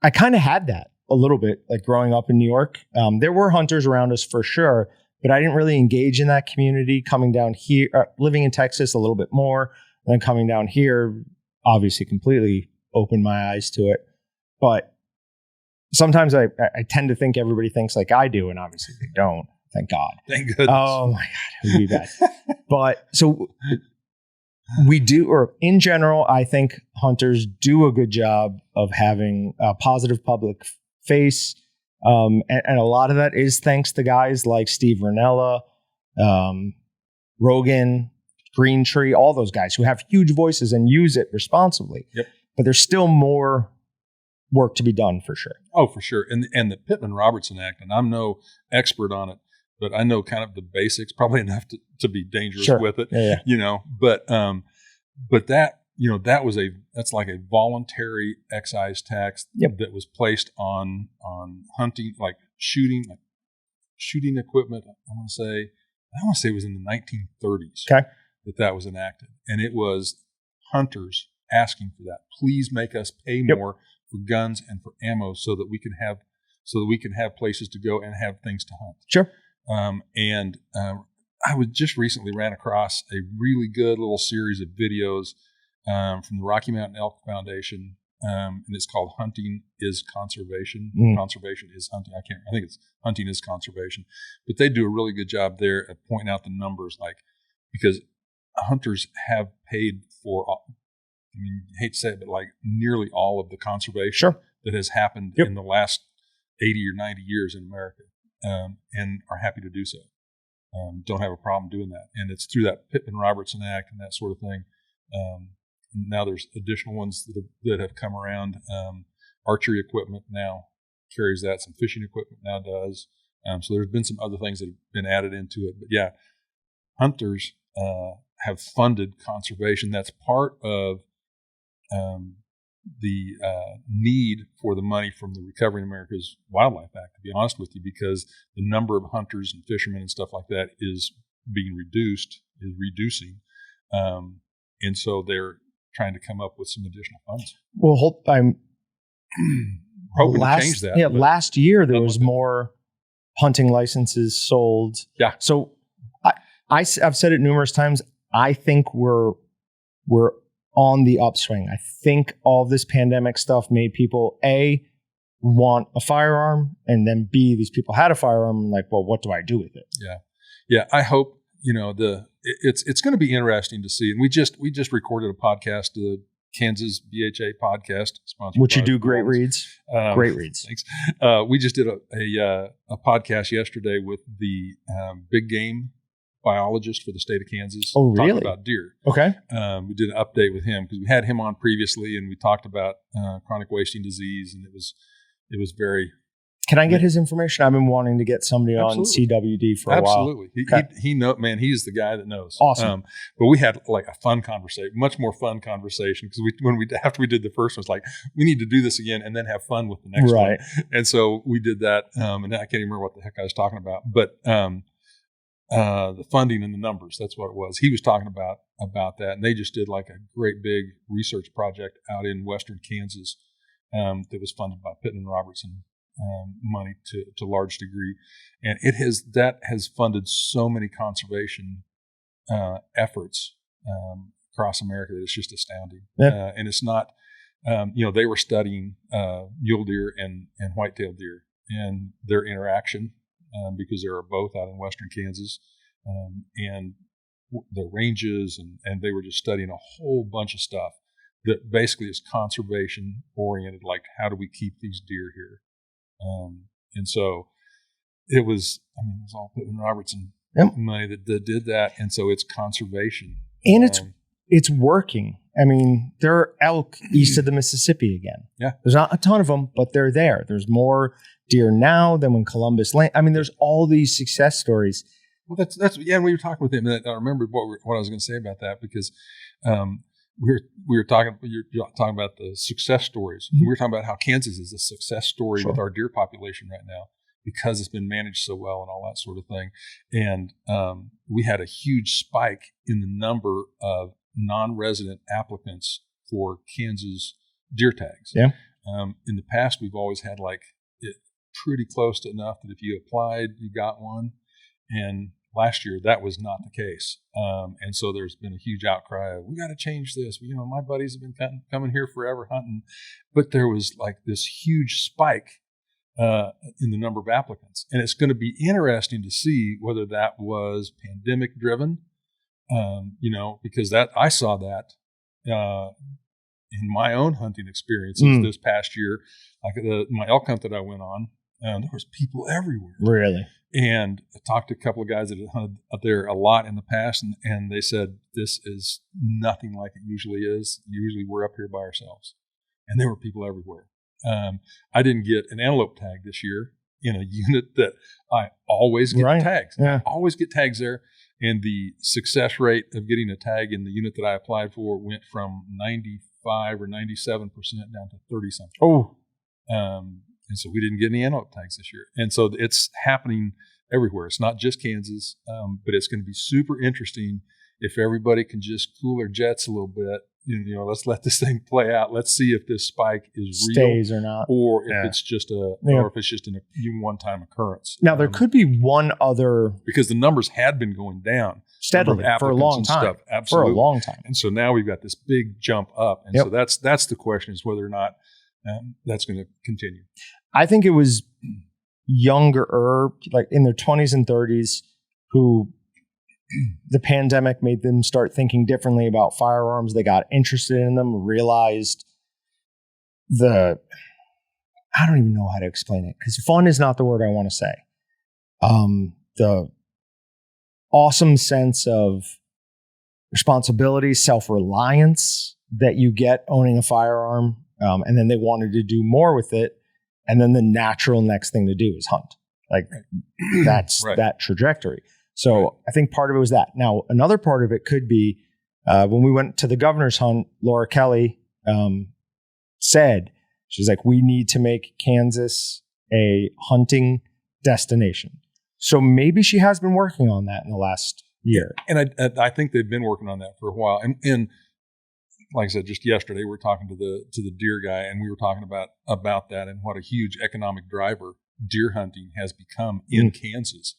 I kind of had that a little bit, like growing up in New York. There were hunters around us for sure, but I didn't really engage in that community. Coming down here, living in Texas a little bit more, and then coming down here, obviously completely opened my eyes to it. But sometimes I tend to think everybody thinks like I do, and obviously they don't. Thank God. Thank goodness. Oh my God, it would be bad. But so we do, or in general, I think hunters do a good job of having a positive public face. And a lot of that is thanks to guys like Steve Ranella, Rogan, Green Tree, all those guys who have huge voices and use it responsibly. Yep. But there's still more work to be done for sure. Oh, for sure. And the Pittman-Robertson Act, and I'm no expert on it, but I know kind of the basics, probably enough to be dangerous with it, you know, but that, you know, that's like a voluntary excise tax that was placed on hunting, like shooting equipment. I want to say it was in the 1930s that was enacted. And it was hunters asking for that. Please make us pay more for guns and for ammo so that we can have places to go and have things to hunt. Sure. I was just recently ran across a really good little series of videos from the Rocky Mountain Elk Foundation, and it's called "Hunting is Conservation." Conservation is hunting. I think it's "Hunting is Conservation," but they do a really good job there at pointing out the numbers, like because hunters have paid for. I mean, I hate to say it, but like nearly all of the conservation that has happened in the last 80 or 90 years in America. And are happy to do so. Don't have a problem doing that. And it's through that Pittman-Robertson Act and that sort of thing. Now there's additional ones that have come around. Archery equipment now carries that. Some fishing equipment now does. So there's been some other things that have been added into it. But yeah, hunters have funded conservation. That's part of the need for the money from the Recovering America's Wildlife Act, to be honest with you, because the number of hunters and fishermen and stuff like that is reducing. And so they're trying to come up with some additional funds. Well, I'm hoping to change that. Yeah, last year there was more hunting licenses sold. Yeah. So I've said it numerous times. I think we're on the upswing. I think all this pandemic stuff made people A, want a firearm, and then B, these people had a firearm and like, well, what do I do with it? Yeah. Yeah. I hope, you know, it's going to be interesting to see. And we just recorded a podcast, the Kansas BHA podcast, sponsored which you do great reads. Great reads. Thanks. We just did a podcast yesterday with the big game biologist for the state of Kansas. Oh, really? Talking about deer. Okay. We did an update with him because we had him on previously, and we talked about chronic wasting disease, and it was very. Can I get his information? I've been wanting to get somebody on CWD for a while. Absolutely. He's the guy that knows. Awesome. But we had like a fun conversation, much more fun conversation, because after we did the first one, it's like, we need to do this again and then have fun with the next one. And so we did that, and I can't even remember what the heck I was talking about, but the funding and the numbers, that's what it was. He was talking about that, and they just did like a great big research project out in western Kansas that was funded by Pittman-Robertson money to a large degree, and that has funded so many conservation efforts across America that it's just astounding. Yeah. And it's not, they were studying mule deer and white-tailed deer and their interaction because there are both out in western Kansas, and the ranges, and they were just studying a whole bunch of stuff that basically is conservation oriented, like how do we keep these deer here. And so it was all Pittman-Robertson money that did that. And so it's conservation. And it's working. I mean, there are elk east of the Mississippi again. Yeah. There's not a ton of them, but they're there. There's more deer now than when Columbus landed. I mean, there's all these success stories. Well, that's yeah. We were talking with him, and I remembered what I was going to say about that because we were talking. You're talking about the success stories. We were talking about how Kansas is a success story with our deer population right now because it's been managed so well and all that sort of thing. And we had a huge spike in the number of non-resident applicants for Kansas deer tags. Yeah. In the past, we've always had like it pretty close to enough that if you applied, you got one. And last year, that was not the case. And so there's been a huge outcry of, we got to change this. My buddies have been coming here forever hunting. But there was like this huge spike in the number of applicants. And it's going to be interesting to see whether that was pandemic driven, because I saw that in my own hunting experiences this past year. Like my elk hunt that I went on, there was people everywhere. Really? And I talked to a couple of guys that had hunted up there a lot in the past, and they said, this is nothing like it usually is. Usually we're up here by ourselves. And there were people everywhere. I didn't get an antelope tag this year in a unit that I always get tags. Yeah. I always get tags there. And the success rate of getting a tag in the unit that I applied for went from 95 or 97% down to 30-something. Oh. And so we didn't get any antelope tags this year. And so it's happening everywhere. It's not just Kansas, but it's going to be super interesting if everybody can just cool their jets a little bit. Let's let this thing play out. Let's see if this spike is stays real or not, or if it's just or if it's just an one-time occurrence. Now there could be one other, because the numbers had been going down steadily for a long time. Absolutely. For a long time, and so now we've got this big jump up, and so that's the question: is whether or not that's going to continue. I think it was younger, like in their 20s and 30s, who the pandemic made them start thinking differently about firearms. They got interested in them, realized I don't even know how to explain it, because fun is not the word I want to say. The awesome sense of responsibility, self-reliance that you get owning a firearm. And then they wanted to do more with it. And then the natural next thing to do is hunt. Like that's that trajectory. So I think part of it was that. Now, another part of it could be when we went to the governor's hunt, Laura Kelly said, she's like, we need to make Kansas a hunting destination. So maybe she has been working on that in the last year. And I think they've been working on that for a while. And like I said, just yesterday, we were talking to the deer guy, and we were talking about that and what a huge economic driver deer hunting has become in Kansas.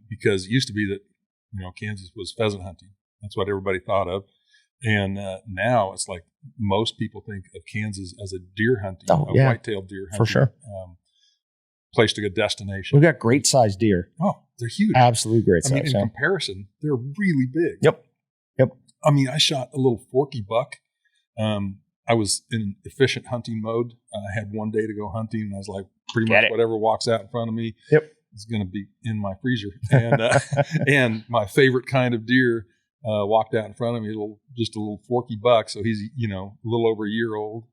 Because it used to be that, Kansas was pheasant hunting. That's what everybody thought of. And now it's like most people think of Kansas as a deer hunting, white-tailed deer hunting. For sure. Place to go, destination. We've got great sized deer. Oh, they're huge. Absolutely great size. I mean, in comparison, they're really big. Yep. I mean, I shot a little forky buck. I was in efficient hunting mode. I had one day to go hunting, and I was like, pretty much whatever walks out in front of me is going to be in my freezer. And and my favorite kind of deer walked out in front of me, just a little forky buck. So he's, a little over a year old,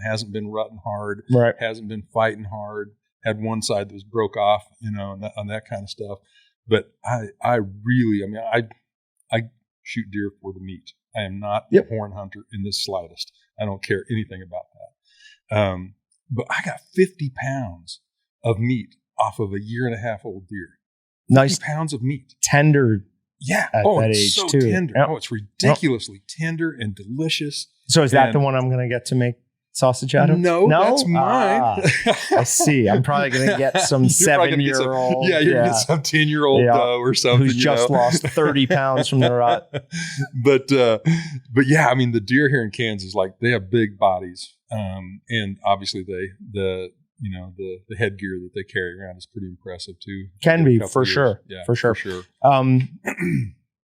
hasn't been rutting hard, hasn't been fighting hard, had one side that was broke off, and that kind of stuff. But I really, I shoot deer for the meat. I am not a horn hunter in the slightest. I don't care anything about that. But I got 50 pounds of meat off of a 1.5-year old deer. Nice 50 pounds of meat. Tender. Yeah. At that it's age so too. tender. Yep. Oh, it's ridiculously tender and delicious. So is that the one I'm going to get to make sausage out of? No, that's mine. I see. I'm probably going to get some 7-year-old. Yeah, you're going to get some 10-year-old doe or something. Who's just lost 30 pounds from the rut. But yeah, I mean, the deer here in Kansas, like, they have big bodies. And obviously the headgear that they carry around is pretty impressive too. Can be, for sure. Yeah, for sure. For sure.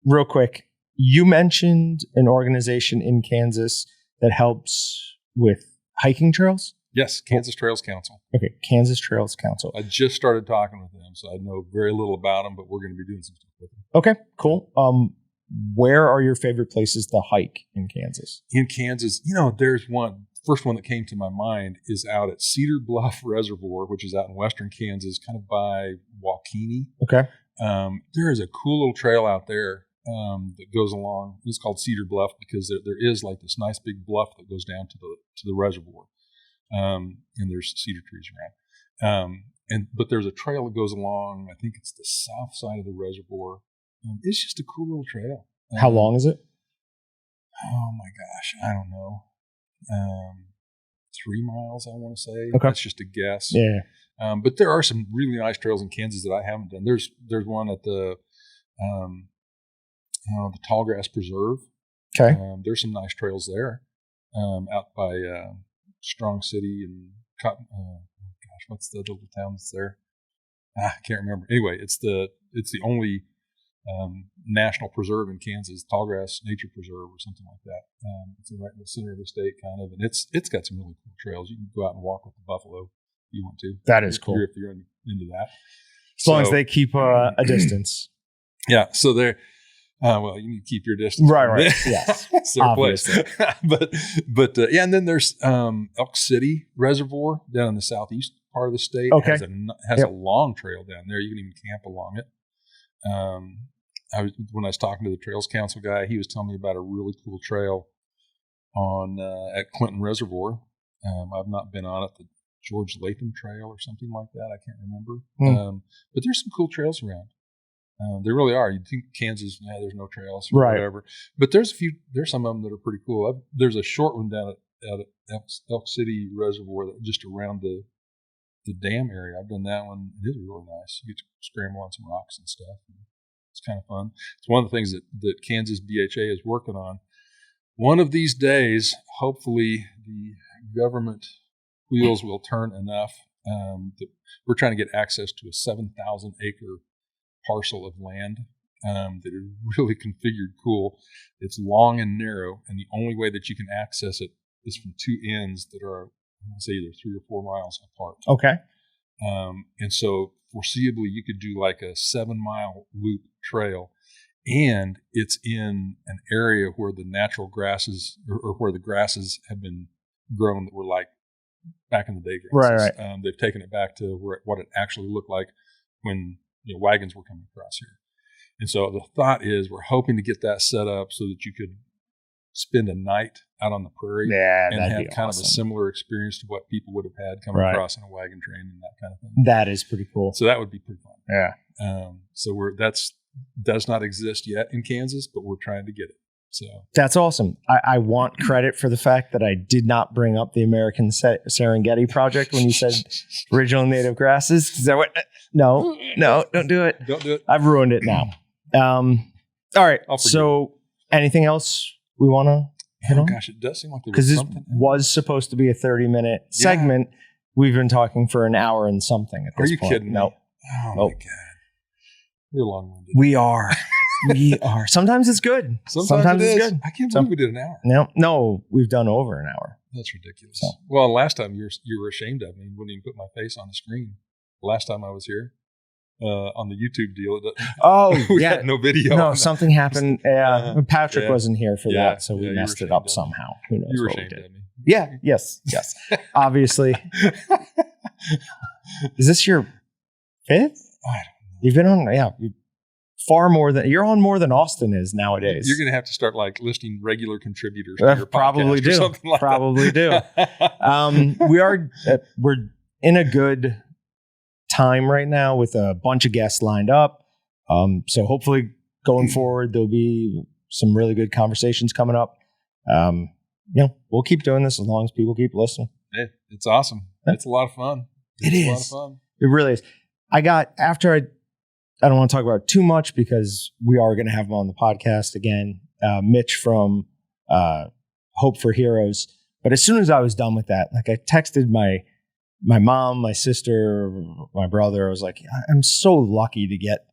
Real quick, you mentioned an organization in Kansas that helps with hiking trails? Yes, Kansas Trails Council. Okay, Kansas Trails Council. I just started talking with them, so I know very little about them, but we're going to be doing some stuff with them. Okay, cool. where are your favorite places to hike in Kansas? In Kansas, there's one. First one that came to my mind is out at Cedar Bluff Reservoir, which is out in western Kansas, kind of by Walton. Okay. There is a cool little trail out there that goes along. It's called Cedar Bluff because there is like this nice big bluff that goes down to the reservoir, and there's cedar trees around. But there's a trail that goes along. I think it's the south side of the reservoir. It's just a cool little trail. How long is it? Oh my gosh, I don't know. 3 miles, I want to say. Okay. That's just a guess. Yeah. But there are some really nice trails in Kansas that I haven't done. There's one at the Tallgrass Preserve. Okay. There's some nice trails there. Out by Strong City and Cotton. What's the little town that's there? I can't remember. Anyway, it's the only national preserve in Kansas, Tallgrass Nature Preserve or something like that. It's right in the center of the state, kind of, and it's got some really cool trails. You can go out and walk with the buffalo if you want to. That is cool. If you're into that, as long as they keep a distance. Yeah. So they're. Well, you need to keep your distance. Right. Yes. It's their place. but yeah, and then there's Elk City Reservoir down in the southeast part of the state. Okay. Has a long trail down there. You can even camp along it. When I was talking to the Trails Council guy, he was telling me about a really cool trail at Clinton Reservoir. I've not been on it, the George Latham Trail or something like that. I can't remember. But there's some cool trails around. There really are. You'd think Kansas, there's no trails or whatever. But there's some of them that are pretty cool. There's a short one down at Elk City Reservoir that just around the dam area. I've done that one. It is really nice. You get to scramble on some rocks and stuff. It's kind of fun. It's one of the things that Kansas BHA is working on. One of these days, hopefully, the government wheels will turn enough that we're trying to get access to a 7,000-acre parcel of land that is really configured cool. It's long and narrow, and the only way that you can access it is from two ends that are, say, either 3 or 4 miles apart. Okay. And so foreseeably you could do like a 7-mile loop trail, and it's in an area where the natural grasses or where the grasses have been grown that were like back in the day grasses. Right. They've taken it back to what it actually looked like when wagons were coming across here. And so the thought is we're hoping to get that set up so that you could spend a night out on the prairie and have kind of a similar experience to what people would have had coming across in a wagon train and that kind of thing. That is pretty cool. So that would be pretty fun. Yeah. So does not exist yet in Kansas, but we're trying to get it. So that's awesome. I want credit for the fact that I did not bring up the American Serengeti project when you said original native grasses. Is that what? No, don't do it. Don't do it. I've ruined it now. All right. So anything else we want to hit on? Gosh, it does seem like there was something. Because this was supposed to be a 30-minute segment. We've been talking for an hour and something at this point. Are you kidding me? Nope. Oh, my God. We're long-winded. We are. We are. Sometimes it's good. Sometimes it's good. I can't believe we did an hour. No, we've done over an hour. That's ridiculous. So. Well, last time you were ashamed of me. You wouldn't even put my face on the screen. Last time I was here on the YouTube deal. We had no video. No, something happened. Patrick wasn't here for that, so we messed it up somehow. Who knows you were what ashamed we did. of me. Yeah. Yes. Obviously. Is this your 5th? I don't know. You've been on, far more than you're on more than Austin is nowadays. You're going to have to start like listing regular contributors to your probably podcast do. Or something like probably that. do. We're in a good time right now with a bunch of guests lined up. So hopefully going forward there'll be some really good conversations coming up. We'll keep doing this as long as people keep listening. It's awesome. It's a lot of fun. It's a lot of fun. It really is. I don't want to talk about it too much because we are going to have him on the podcast again. Mitch from Hope for Heroes. But as soon as I was done with that, like I texted my mom, my sister, my brother. I was like, I'm so lucky to get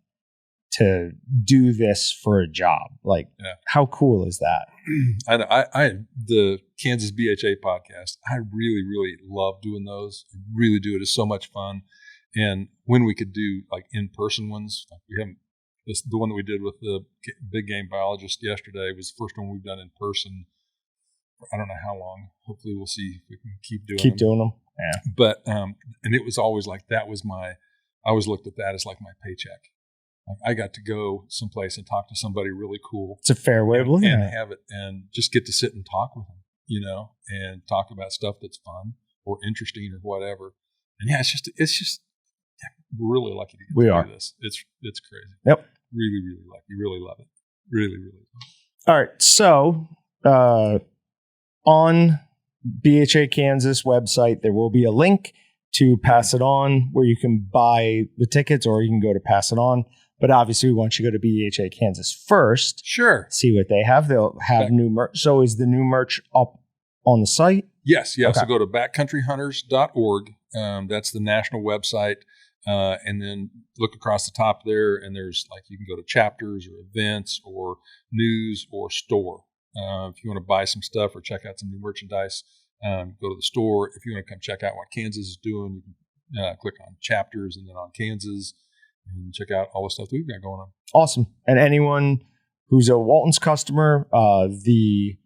to do this for a job. Like, how cool is that? I the Kansas BHA podcast. I really, really love doing those. I really do. It is so much fun. And when we could do like in-person ones, like we haven't the one that we did with the big game biologist yesterday was the first one we've done in person. I don't know how long. Hopefully we'll see if we can keep doing them. Yeah. But, and it was always like, I always looked at that as like my paycheck. Like I got to go someplace and talk to somebody really cool. It's a fair way of looking at it. Have it and just get to sit and talk with them, and talk about stuff that's fun or interesting or whatever. And yeah, it's just we're really lucky to get to do this. It's crazy. Yep. Really, really lucky. Really love it. Really, really love it. All right. So, on BHA Kansas website, there will be a link to Pass It On where you can buy the tickets, or you can go to Pass It On. But obviously, we want you to go to BHA Kansas first. Sure. See what they have. They'll have new merch. So is the new merch up on the site? Yes. Yeah. Okay. So go to backcountryhunters.org. That's the national website. And then look across the top there, and there's like you can go to chapters or events or news or store. If you want to buy some stuff or check out some new merchandise, go to the store. If you want to come check out what Kansas is doing, you can click on chapters and then on Kansas and check out all the stuff that we've got going on. Awesome. And anyone who's a Walton's customer, the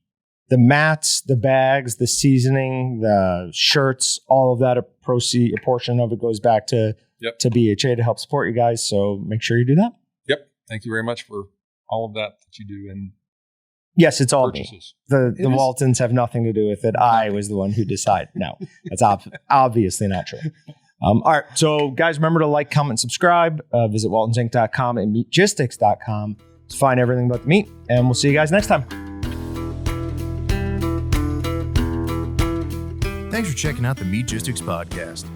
mats, the bags, the seasoning, the shirts, all of that, a portion of it goes back to BHA to help support you guys. So make sure you do that. Yep. Thank you very much for all of that you do. And yes, it's all purchases. The Waltons have nothing to do with it. I was the one who decided. No, that's obviously not true. All right. So guys, remember to like, comment, subscribe, visit waltonsinc.com and meatgistics.com to find everything about the meat. And we'll see you guys next time. Thanks for checking out the Meatgistics podcast.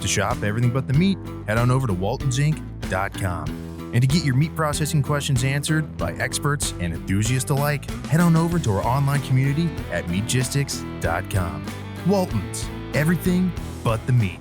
To shop everything but the meat, head on over to waltonsinc.com. And to get your meat processing questions answered by experts and enthusiasts alike, head on over to our online community at meatgistics.com. Walton's, everything but the meat.